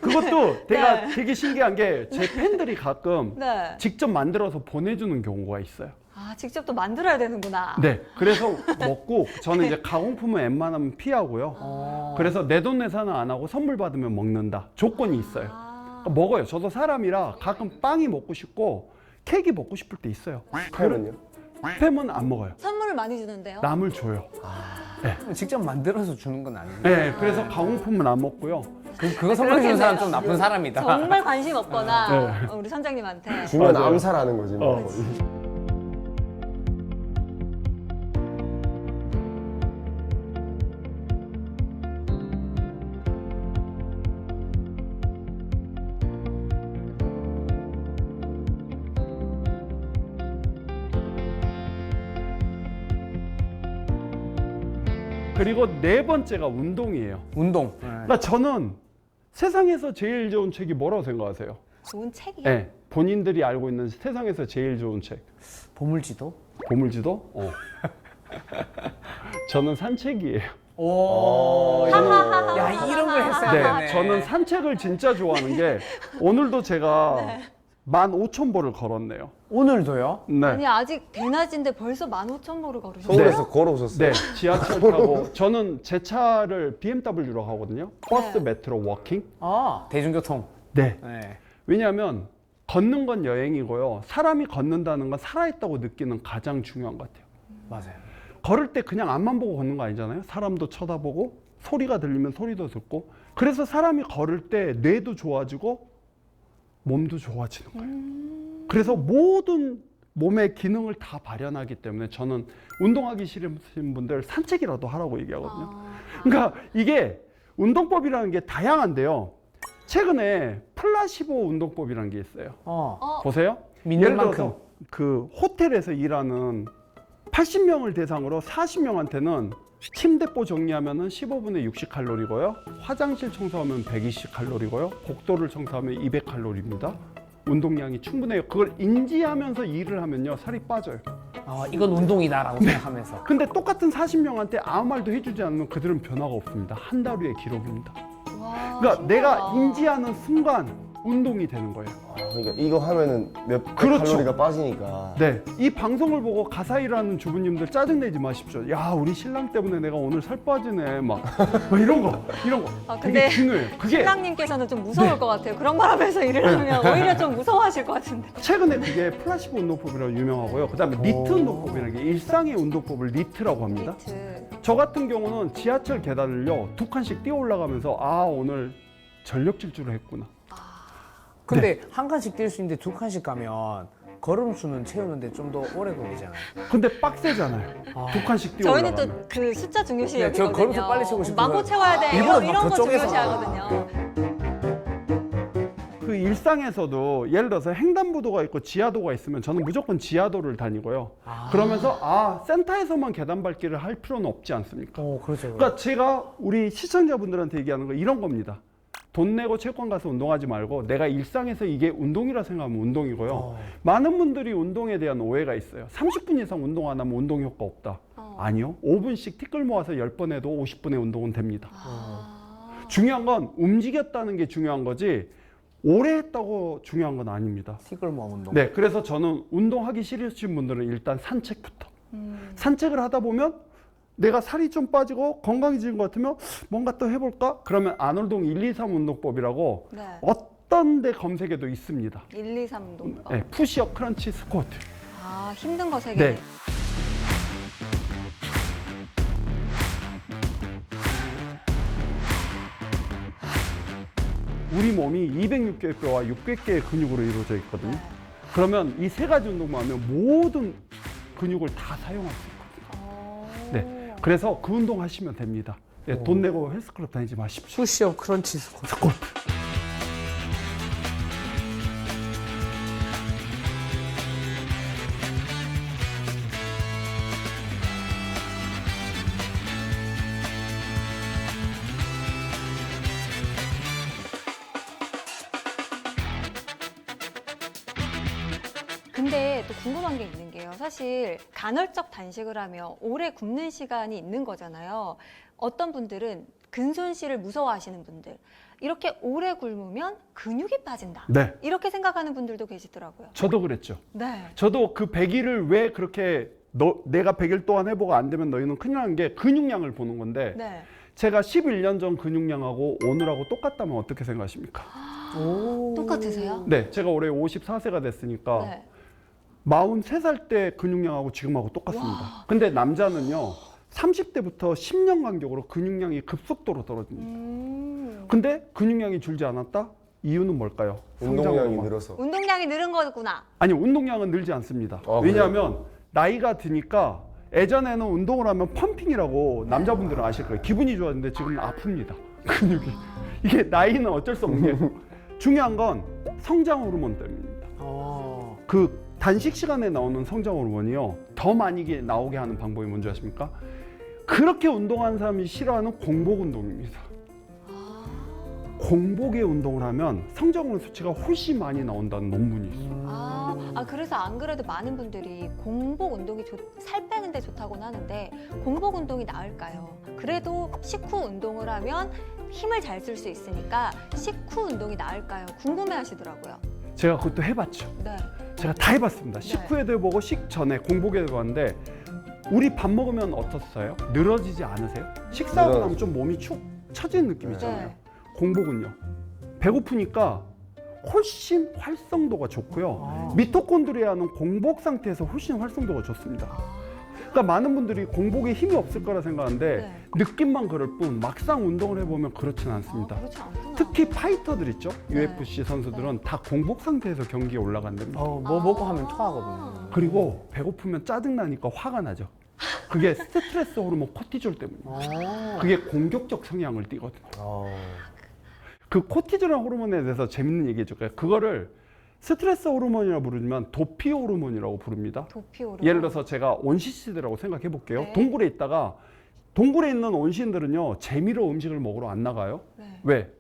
그것도 내가 되게 신기한 게 제 팬들이 가끔 네. 직접 만들어서 보내주는 경우가 있어요. 직접 또 만들어야 되는구나. 네, 그래서 먹고, 저는 이제 가공품은 웬만하면 피하고요. 그래서 내돈내산은 안 하고 선물 받으면 먹는다. 조건이 있어요. 그러니까 먹어요. 저도 사람이라 가끔 빵이 먹고 싶고 케이크 먹고 싶을 때 있어요. 스팸은요? 스팸은 안 먹어요. 선물을 많이 주는데요. 남을 줘요. 직접 만들어서 주는 건 아니에요. 네, 그래서 가공품은 안 먹고요. 그거 선물 주는 사람 좀 나쁜 사람이다. 정말 관심 없거나 우리 선장님한테 주면 맞아요. 암살하는 거지 뭐. 그리고 네 번째가 운동이에요. 운동. 그러니까 저는 세상에서 제일 좋은 책이 뭐라고 생각하세요? 좋은 책이요. 네, 본인들이 알고 있는 세상에서 제일 좋은 책. 보물지도. 보물지도? 저는 산책이에요. 오. 야, 이런 걸 했어야 네, 되네. 저는 산책을 진짜 좋아하는 게 오늘도 제가 15,000보를 걸었네요. 오늘도요? 네. 아니 아직 대낮인데 벌써 15,000보를 걸으셨어요. 서울에서 걸어오셨어요? 네, 지하철 타고 저는 제 차를 BMW로 하거든요. 버스, 네. 메트로, 워킹. 아, 대중교통. 네. 네. 왜냐하면 걷는 건 여행이고요. 사람이 걷는다는 건 살아있다고 느끼는 가장 중요한 것 같아요. 맞아요. 걸을 때 그냥 앞만 보고 걷는 거 아니잖아요. 사람도 쳐다보고 소리가 들리면 소리도 듣고. 그래서 사람이 걸을 때 뇌도 좋아지고 몸도 좋아지는 거예요. 그래서 모든 몸의 기능을 다 발현하기 때문에 저는 운동하기 싫으신 분들 산책이라도 하라고 얘기하거든요. 그러니까 이게 운동법이라는 게 다양한데요. 최근에 플라시보 운동법이라는 게 있어요. 보세요. 믿는 예를 만큼. 들어서 그 호텔에서 일하는 80명을 대상으로 40명한테는 침대보 정리하면은 15분에 60칼로리고요. 화장실 청소하면 120칼로리고요. 복도를 청소하면 200칼로리입니다. 운동량이 충분해요. 그걸 인지하면서 일을 하면요, 살이 빠져요. 이건 운동이다라고 생각하면서. 근데 똑같은 40명한테 아무 말도 해주지 않으면 그들은 변화가 없습니다. 한 달 후의 기록입니다. 와, 그러니까 신기하다. 내가 인지하는 순간 운동이 되는 거예요. 그러니까 이거 하면은 몇 그렇죠. 칼로리가 빠지니까. 네, 이 방송을 보고 가사 일하는 주부님들 짜증내지 마십시오. 야, 우리 신랑 때문에 내가 오늘 살 빠지네, 막 이런 거. 근데 되게 중요해요. 그게 신랑님께서는 좀 무서울 것 같아요. 그런 말 하면서 일을 하면 오히려 좀 무서워하실 것 같은데. 최근에 그게 플라시보 운동법이라고 유명하고요. 그다음에 리트 운동법이라는 게 일상의 운동법을 리트라고 합니다. 리트. 저 같은 경우는 지하철 계단을요 2칸씩 뛰어 올라가면서 아, 오늘 전력 질주를 했구나. 근데 한 칸씩 뛸 수 있는데 두 칸씩 가면 걸음수는 채우는데 좀 더 오래 걸리잖아요. 근데 빡세잖아요. 2칸씩 뛰어 저희는 올라가면. 또 그 숫자 중요시 네, 여기거든요. 저 걸음수 빨리 채우고 싶어요. 마구 채워야 돼. 일부러 이런 막 거 저쪽에서 중요시 하거든요. 그 일상에서도 예를 들어서 횡단보도가 있고 지하도가 있으면 저는 무조건 지하도를 다니고요. 그러면서 센터에서만 계단 밟기를 할 필요는 없지 않습니까? 그렇죠. 그러니까 제가 우리 시청자분들한테 얘기하는 거 이런 겁니다. 돈 내고 체육관 가서 운동하지 말고 내가 일상에서 이게 운동이라 생각하면 운동이고요. 많은 분들이 운동에 대한 오해가 있어요. 30분 이상 운동 안 하면 운동 효과 없다. 아니요. 5분씩 티끌 모아서 10번 해도 50분의 운동은 됩니다. 중요한 건 움직였다는 게 중요한 거지 오래 했다고 중요한 건 아닙니다. 티끌 모아 운동. 네, 그래서 저는 운동하기 싫으신 분들은 일단 산책부터. 산책을 하다 보면 내가 살이 좀 빠지고 건강해지는 것 같으면 뭔가 또 해볼까? 그러면 아놀동 1, 2, 3 운동법이라고 네. 어떤 데 검색에도 있습니다. 1, 2, 3 운동법. 네, 푸시업, 크런치, 스쿼트. 힘든 거 3개. 네. 우리 몸이 206개의 뼈와 600개의 근육으로 이루어져 있거든요. 네. 그러면 이 세 가지 운동만 하면 모든 근육을 다 사용할 수 있거든요. 네. 그래서 그 운동 하시면 됩니다. 네, 돈 내고 헬스클럽 다니지 마십시오. 푸시업, 크런치, 스쿼트. 스쿼트. 근데 또 궁금한 게 있는 게요. 사실 간헐적 단식을 하면 오래 굶는 시간이 있는 거잖아요. 어떤 분들은 근손실을 무서워하시는 분들, 이렇게 오래 굶으면 근육이 빠진다. 네. 이렇게 생각하는 분들도 계시더라고요. 저도 그랬죠. 네. 저도 그 100일을 왜 그렇게 내가 100일 동안 해보고 안 되면 너희는 큰일 나는 게 근육량을 보는 건데 네. 제가 11년 전 근육량하고 오늘하고 똑같다면 어떻게 생각하십니까? 똑같으세요? 네, 제가 올해 54세가 됐으니까 네. 43살 때 근육량하고 지금하고 똑같습니다. 근데 남자는요 30대부터 10년 간격으로 근육량이 급속도로 떨어집니다. 근데 근육량이 줄지 않았다? 이유는 뭘까요? 운동량이 성장으로만. 늘어서. 운동량이 늘은 거구나. 아니, 운동량은 늘지 않습니다. 아, 왜냐하면 나이가 드니까 예전에는 운동을 하면 펌핑이라고 남자분들은 아실 거예요. 기분이 좋았는데 지금은 아픕니다. 근육이. 이게 나이는 어쩔 수 없는 게 중요한 건 성장 호르몬 때문입니다. 그 단식 시간에 나오는 성장 호르몬이요 더 많이 나오게 하는 방법이 뭔지 아십니까? 그렇게 운동하는 사람이 싫어하는 공복 운동입니다. 공복의 운동을 하면 성장hormone 수치가 훨씬 많이 나온다는 논문이 있어요. 그래서 안 그래도 많은 분들이 공복 운동이 살 빼는데 좋다고는 하는데 공복 운동이 나을까요? 그래도 식후 운동을 하면 힘을 잘 쓸 수 있으니까 식후 운동이 나을까요? 궁금해하시더라고요. 제가 그것도 해봤죠. 네. 제가 다 해봤습니다. 식후에도 해보고 식전에 공복에도 해봤는데 우리 밥 먹으면 어떻어요? 늘어지지 않으세요? 식사하고 나면 좀 몸이 축 처지는 느낌 있잖아요. 네. 공복은요. 배고프니까 훨씬 활성도가 좋고요. 미토콘드리아는 공복 상태에서 훨씬 활성도가 좋습니다. 그러니까 많은 분들이 공복에 힘이 없을 거라 생각하는데 네. 느낌만 그럴 뿐 막상 운동을 해보면 그렇진 않습니다. 그렇지 않구나. 특히 파이터들 있죠? 네. UFC 선수들은 다 공복 상태에서 경기에 올라간답니다. 뭐 먹고 하면 토하거든요. 그리고 배고프면 짜증나니까 화가 나죠. 그게 스트레스 호르몬 코티졸 때문이에요. 그게 공격적 성향을 띠거든요. 그 코티졸이라는 호르몬에 대해서 재밌는 얘기 해줄까요? 그거를 스트레스 호르몬이라고 부르지만 도피 호르몬이라고 부릅니다. 도피 호르몬. 예를 들어서 제가 온시시대라고 생각해 볼게요. 네. 동굴에 있다가 동굴에 있는 온시인들은요 재미로 음식을 먹으러 안 나가요. 네. 왜?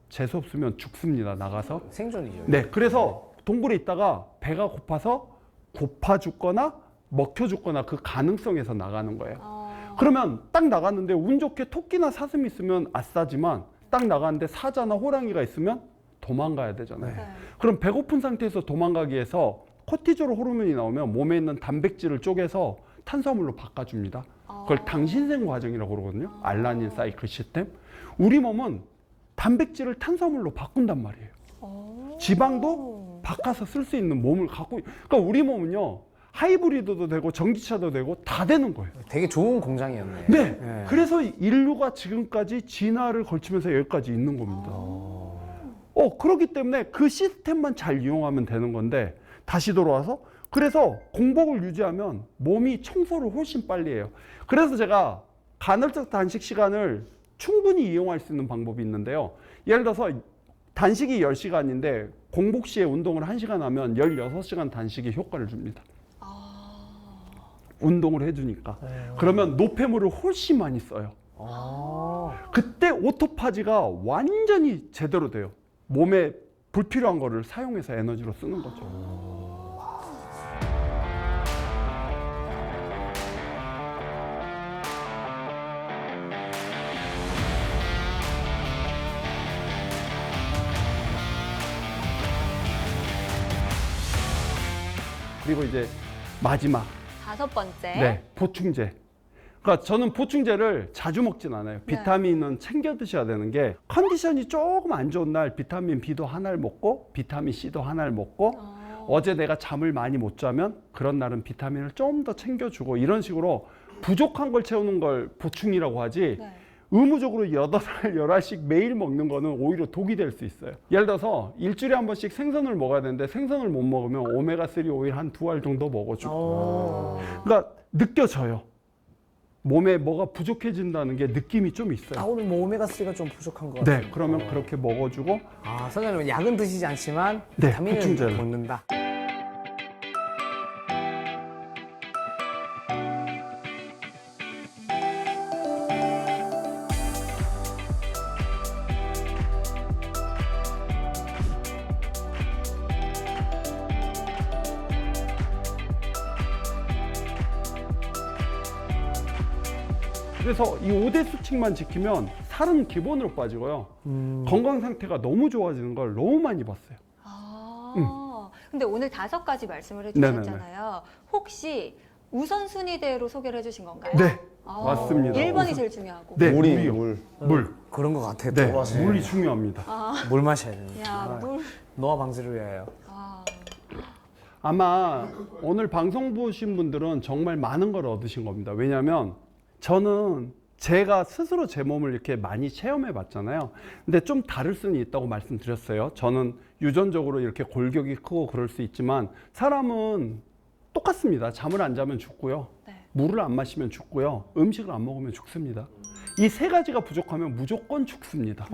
재수 없으면 죽습니다. 나가서. 생존이죠. 네, 그래서 동굴에 있다가 배가 고파서 고파 죽거나 먹혀 죽거나 그 가능성에서 나가는 거예요. 그러면 딱 나갔는데 운 좋게 토끼나 사슴이 있으면 아싸지만 딱 나갔는데 사자나 호랑이가 있으면 도망가야 되잖아요. 네. 그럼 배고픈 상태에서 도망가기 위해서 코티졸 호르몬이 나오면 몸에 있는 단백질을 쪼개서 탄수화물로 바꿔줍니다. 그걸 당신생 과정이라고 그러거든요. 알라닌 사이클 시스템. 우리 몸은 단백질을 탄수화물로 바꾼단 말이에요. 지방도 바꿔서 쓸 수 있는 몸을 갖고 그러니까 우리 몸은요. 하이브리드도 되고 전기차도 되고 다 되는 거예요. 되게 좋은 공장이었네. 네. 네. 그래서 인류가 지금까지 진화를 걸치면서 여기까지 있는 겁니다. 그렇기 때문에 그 시스템만 잘 이용하면 되는 건데 다시 돌아와서 그래서 공복을 유지하면 몸이 청소를 훨씬 빨리 해요. 그래서 제가 간헐적 단식 시간을 충분히 이용할 수 있는 방법이 있는데요. 예를 들어서 단식이 10시간인데 공복 시에 운동을 1시간 하면 16시간 단식이 효과를 줍니다. 운동을 해주니까. 그러면 노폐물을 훨씬 많이 써요. 그때 오토파지가 완전히 제대로 돼요. 몸에 불필요한 거를 사용해서 에너지로 쓰는 거죠. 그리고 이제 마지막 5번째. 네, 보충제. 그러니까 저는 보충제를 자주 먹진 않아요. 비타민은 챙겨 드셔야 되는 게 컨디션이 조금 안 좋은 날 비타민 B도 하나를 먹고 비타민 C도 하나를 먹고 어제 내가 잠을 많이 못 자면 그런 날은 비타민을 좀 더 챙겨주고 이런 식으로 부족한 걸 채우는 걸 보충이라고 하지 네. 의무적으로 8알, 11알씩 매일 먹는 거는 오히려 독이 될 수 있어요. 예를 들어서 일주일에 한 번씩 생선을 먹어야 되는데 생선을 못 먹으면 오메가3 오일 한 2알 정도 먹어주고 그러니까 느껴져요. 몸에 뭐가 부족해진다는 게 느낌이 좀 있어요. 오늘 뭐 오메가3가 좀 부족한 것 같아요. 네, 그러면 그렇게 먹어주고 선생님은 약은 드시지 않지만 네, 비타민을 보충제를. 먹는다. 그래서 이 5대 수칙만 지키면 살은 기본으로 빠지고요. 건강 상태가 너무 좋아지는 걸 너무 많이 봤어요. 근데 오늘 5가지 말씀을 해주셨잖아요. 혹시 우선순위대로 소개를 해주신 건가요? 네, 맞습니다. 1번이 제일 중요하고. 네, 물이 물이요. 물. 물. 그런 것 같아요. 네, 또. 물이 중요합니다. 물 마셔야 됩니다. 야, 물. 노화 방지를 위하여. 아마 오늘 방송 보신 분들은 정말 많은 걸 얻으신 겁니다. 왜냐하면 저는 제가 스스로 제 몸을 이렇게 많이 체험해 봤잖아요. 근데 좀 다를 수는 있다고 말씀드렸어요. 저는 유전적으로 이렇게 골격이 크고 그럴 수 있지만 사람은 똑같습니다. 잠을 안 자면 죽고요. 네. 물을 안 마시면 죽고요. 음식을 안 먹으면 죽습니다. 이 3가지가 부족하면 무조건 죽습니다.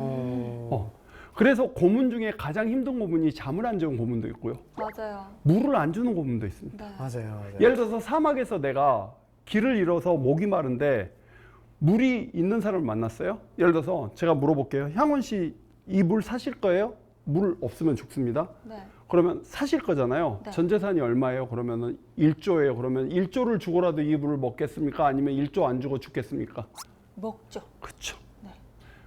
그래서 고문 중에 가장 힘든 고문이 잠을 안 자는 고문도 있고요. 맞아요. 물을 안 주는 고문도 있습니다. 네. 맞아요. 예를 들어서 사막에서 내가 길을 잃어서 목이 마른데 물이 있는 사람을 만났어요. 예를 들어서 제가 물어볼게요. 향원 씨, 이 물 사실 거예요? 물 없으면 죽습니다. 네. 그러면 사실 거잖아요. 네. 전 재산이 얼마예요? 그러면은 1조예요. 그러면 1조를 주고라도 이 물을 먹겠습니까? 아니면 1조 안 주고 죽겠습니까? 먹죠. 그렇죠. 네.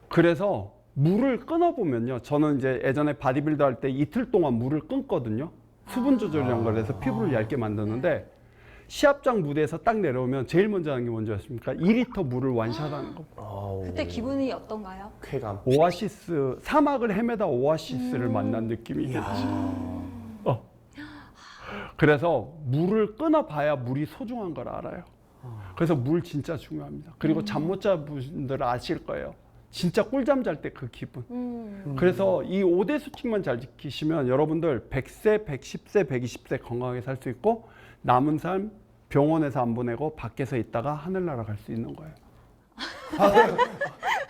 그래서 물을 끊어보면요. 저는 이제 예전에 바디빌더 할 때 이틀 동안 물을 끊거든요. 수분 조절이라는 걸 해서 피부를 얇게 만드는데 시합장 무대에서 딱 내려오면 제일 먼저 하는 게 뭔지 아십니까? 2리터 물을 완샷하는 거. 아우, 그때 기분이 어떤가요? 쾌감. 오아시스, 사막을 헤매다 오아시스를 만난 느낌이 들죠. 그래서 물을 끊어봐야 물이 소중한 걸 알아요. 그래서 물 진짜 중요합니다. 그리고 잠 못 자는 분들 아실 거예요. 진짜 꿀잠 잘 때 그 기분. 그래서 이 5대 수칙만 잘 지키시면 여러분들 100세, 110세, 120세 건강하게 살 수 있고 남은 삶 병원에서 안 보내고 밖에서 있다가 하늘나라 갈 수 있는 거예요.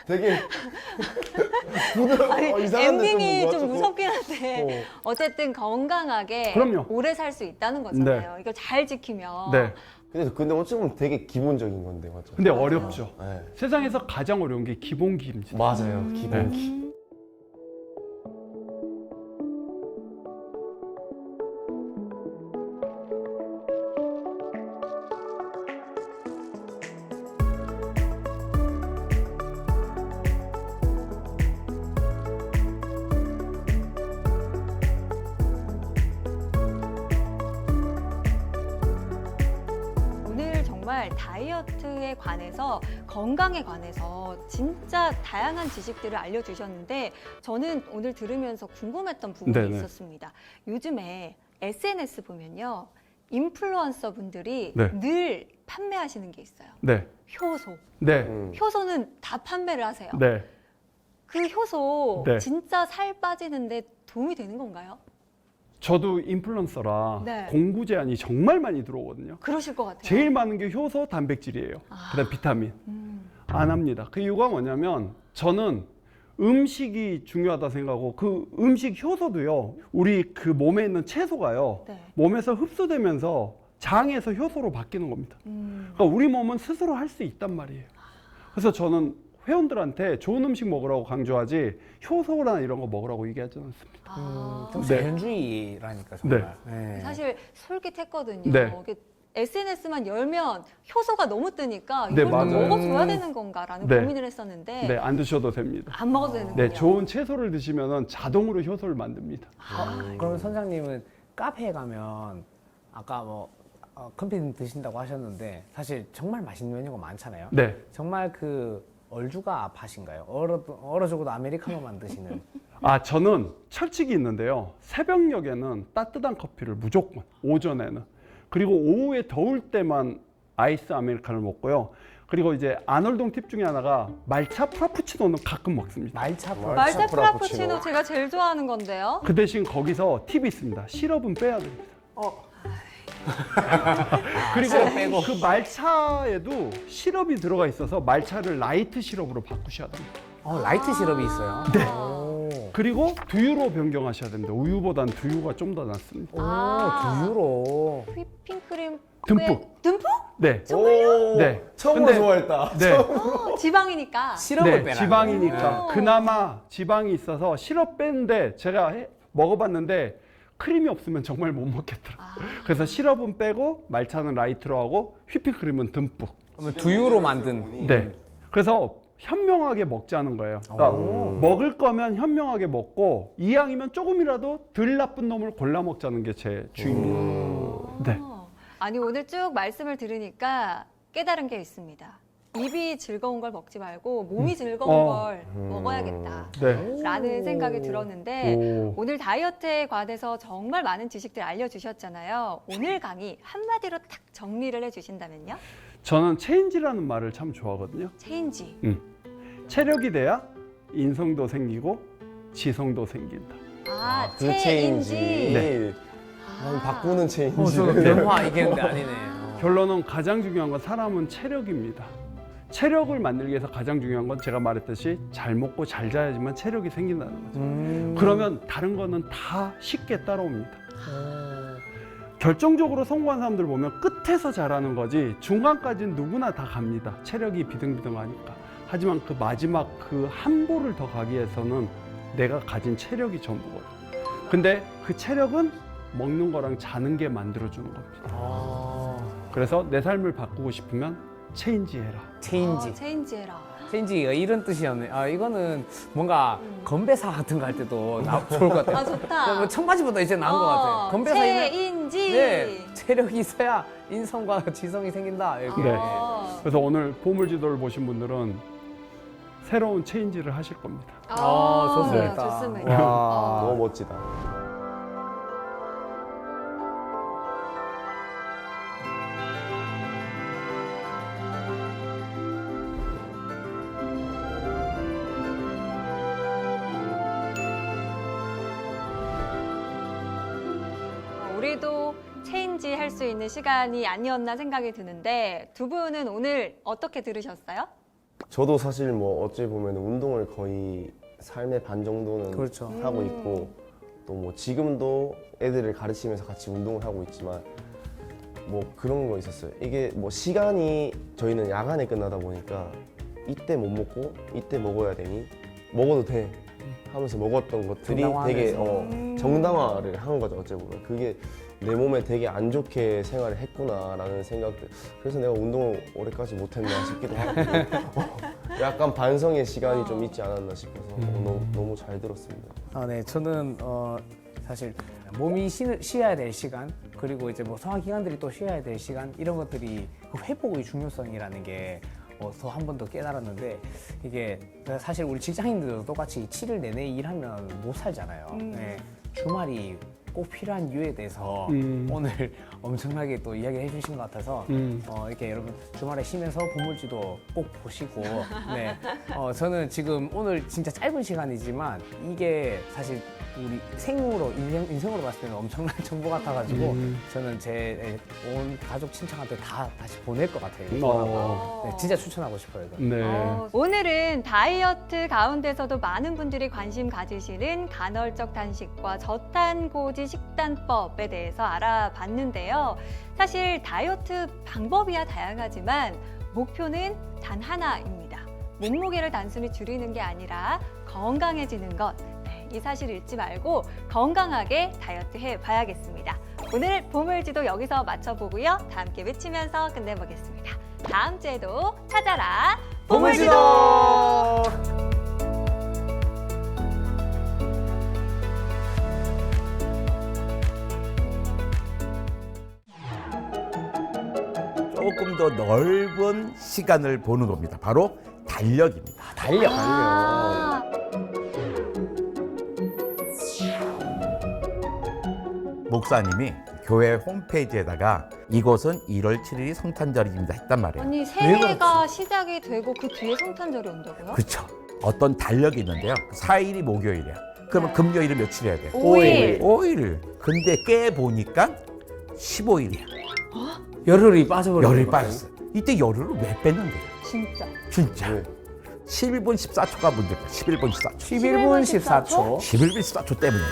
되게 부드러워. 아니, 이상한데 엔딩이 뭔가 좀 조금. 무섭긴 한데 어쨌든 건강하게 그럼요. 오래 살 수 있다는 거잖아요. 이걸 잘 지키면. 네. 근데 어찌 보면 되게 기본적인 건데 맞죠? 근데 어렵죠. 네. 세상에서 가장 어려운 게 기본기입니다. 맞아요. 기본기. 오늘 정말 다이어트에 관해서 건강에 관해서 진짜 다양한 지식들을 알려주셨는데 저는 오늘 들으면서 궁금했던 부분이 네네. 있었습니다. 요즘에 SNS 보면요. 인플루언서 분들이 네. 늘 판매하시는 게 있어요. 네. 효소. 네. 효소는 다 판매를 하세요. 네. 그 효소 네. 진짜 살 빠지는데 도움이 되는 건가요? 저도 인플루언서라 네. 공구 제한이 정말 많이 들어오거든요. 그러실 것 같아요. 제일 많은 게 효소, 단백질이에요. 그다음 비타민. 안 합니다. 그 이유가 뭐냐면 저는 음식이 중요하다 생각하고 그 음식 효소도요. 우리 그 몸에 있는 채소가요. 네. 몸에서 흡수되면서 장에서 효소로 바뀌는 겁니다. 그러니까 우리 몸은 스스로 할 수 있단 말이에요. 그래서 저는 회원들한테 좋은 음식 먹으라고 강조하지 효소나 이런 거 먹으라고 얘기하지 않습니다. 아, 자연주의라니까 정말. 네. 사실 솔깃했거든요. 네. 이게 SNS만 열면 효소가 너무 뜨니까 네, 이걸 또 맞아요. 먹어줘야 되는 건가라는 네. 고민을 했었는데 네, 안 드셔도 됩니다. 안 먹어도 되는군요. 네, 좋은 채소를 드시면 자동으로 효소를 만듭니다. 그러면 선장님은 카페에 가면 아까 컴퓨터 드신다고 하셨는데 사실 정말 맛있는 메뉴가 많잖아요. 네. 정말 그 얼주가 팥인가요? 얼어 죽어도 아메리카노만 드시는. 아, 저는 철칙이 있는데요. 새벽녘에는 따뜻한 커피를 무조건, 오전에는. 그리고 오후에 더울 때만 아이스 아메리카노를 먹고요. 그리고 이제 아놀동 팁 중에 하나가 말차 프라푸치노는 가끔 먹습니다. 말차 말차 프라푸치노. 프라푸치노 제가 제일 좋아하는 건데요. 그 대신 거기서 팁이 있습니다. 시럽은 빼야 됩니다. 그리고 그 말차에도 시럽이 들어가 있어서 말차를 라이트 시럽으로 바꾸셔야 됩니다. 라이트 시럽이 있어요. 네. 그리고 두유로 변경하셔야 됩니다. 우유보단 두유가 좀 더 낫습니다. 두유로. 휘핑크림 듬뿍. 듬뿍? 네. 네. 정말요? 네. 처음으로 근데- 좋아했다. 네. 지방이니까. 시럽을 네, 빼라. 지방이니까 오. 그나마 지방이 있어서 시럽 뺐는데 제가 먹어봤는데 크림이 없으면 정말 못 먹겠더라고요. 그래서 시럽은 빼고 말차는 라이트로 하고 휘핑크림은 듬뿍. 그러면 두유로 만든. 네. 그래서 현명하게 먹자는 거예요. 그러니까 먹을 거면 현명하게 먹고 이왕이면 조금이라도 덜 나쁜 놈을 골라 먹자는 게 제 주의입니다. 네. 아니 오늘 쭉 말씀을 들으니까 깨달은 게 있습니다. 입이 즐거운 걸 먹지 말고 몸이 즐거운 걸 먹어야겠다. 네. 라는 생각이 들었는데 오. 오늘 다이어트에 관해서 정말 많은 지식들 알려주셨잖아요. 오늘 강의 한마디로 딱 정리를 해주신다면요? 저는 체인지라는 말을 참 좋아하거든요. 체인지. 체력이 돼야 인성도 생기고 지성도 생긴다. 아, 그 체인지. 네. 바꾸는 체인지. 저도 변화 이겠는데 아니네. 결론은 가장 중요한 건 사람은 체력입니다. 체력을 만들기 위해서 가장 중요한 건 제가 말했듯이 잘 먹고 잘 자야지만 체력이 생긴다는 거죠. 그러면 다른 거는 다 쉽게 따라옵니다. 결정적으로 성공한 사람들 보면 끝에서 잘하는 거지 중간까지는 누구나 다 갑니다. 체력이 비등비등하니까. 하지만 그 마지막 그 한 볼을 더 가기 위해서는 내가 가진 체력이 전부거든. 근데 그 체력은 먹는 거랑 자는 게 만들어주는 겁니다. 그래서 내 삶을 바꾸고 싶으면 체인지해라. 체인지. 체인지해라. 체인지가 이런 뜻이었네. 이거는 뭔가 건배사 같은 거 할 때도 좋을 것 같아요. 아, 좋다. 뭐 청바지보다 이제 나은 것 같아요. 건배사이면 체인지. 네, 체력이 있어야 인성과 지성이 생긴다. 이렇게. 네. 아. 그래서 오늘 보물지도를 보신 분들은 새로운 체인지를 하실 겁니다. 좋습니다. 네, 좋습니다. 와. 너무 멋지다. 우리도 체인지 할 수 있는 시간이 아니었나 생각이 드는데 두 분은 오늘 어떻게 들으셨어요? 저도 사실 뭐 어찌 보면 운동을 거의 삶의 반 정도는 그렇죠. 하고 있고 또 뭐 지금도 애들을 가르치면서 같이 운동을 하고 있지만 뭐 그런 거 있었어요. 이게 뭐 시간이 저희는 야간에 끝나다 보니까 이때 못 먹고 이때 먹어야 되니 먹어도 돼 하면서 먹었던 것들이 되게 정당화를 한 거죠. 어찌 보면 그게 내 몸에 되게 안 좋게 생활을 했구나라는 생각들. 그래서 내가 운동을 오래까지 못했나 싶기도 하고 약간 반성의 시간이 좀 있지 않았나 싶어서 너무 잘 들었습니다. 네, 저는 사실 몸이 쉬어야 될 시간, 그리고 이제 뭐 소화기관들이 또 쉬어야 될 시간, 이런 것들이 그 회복의 중요성이라는 게 더 한 번 더 깨달았는데, 이게 사실 우리 직장인들도 똑같이 7일 내내 일하면 못 살잖아요. 네, 주말이 꼭 필요한 이유에 대해서 오늘 엄청나게 또 이야기를 해주신 것 같아서 이렇게 여러분 주말에 쉬면서 보물지도 꼭 보시고 네, 저는 지금 오늘 진짜 짧은 시간이지만 이게 사실 우리 생으로 인생으로 봤을 때는 엄청난 정보 같아가지고 저는 제 온 가족 친척한테 다 다시 보낼 것 같아요. 네, 진짜 추천하고 싶어요. 이거. 네. 오늘은 다이어트 가운데서도 많은 분들이 관심 가지시는 간헐적 단식과 저탄고지 식단법에 대해서 알아봤는데요. 사실 다이어트 방법이야 다양하지만 목표는 단 하나입니다. 몸무게를 단순히 줄이는 게 아니라 건강해지는 것. 이 사실 잊지 말고 건강하게 다이어트 해봐야겠습니다. 오늘 보물지도 여기서 마쳐보고요. 다 함께 외치면서 끝내보겠습니다. 다음 주에도 찾아라 보물지도! 조금 더 넓은 시간을 보는 겁니다. 바로 달력입니다. 달력. 아, 목사님이 교회 홈페이지에다가 이곳은 1월 7일이 성탄절입니다 했단 말이에요. 아니 새해가 시작이 되고 그 뒤에 성탄절이 온다고요? 그렇죠. 어떤 달력이 있는데요. 4일이 목요일이야. 그러면 네. 금요일은 며칠이어야 돼? 5일. 5일. 근데 깨 보니까 15일이야. 열흘이 빠져버렸어요. 열흘 빠졌어. 이때 열흘을 왜 뺐는데요? 진짜. 진짜. 네. 11분 14초가 문제입니다. 11분 14초. 11분 14초. 11분 14초 때문에.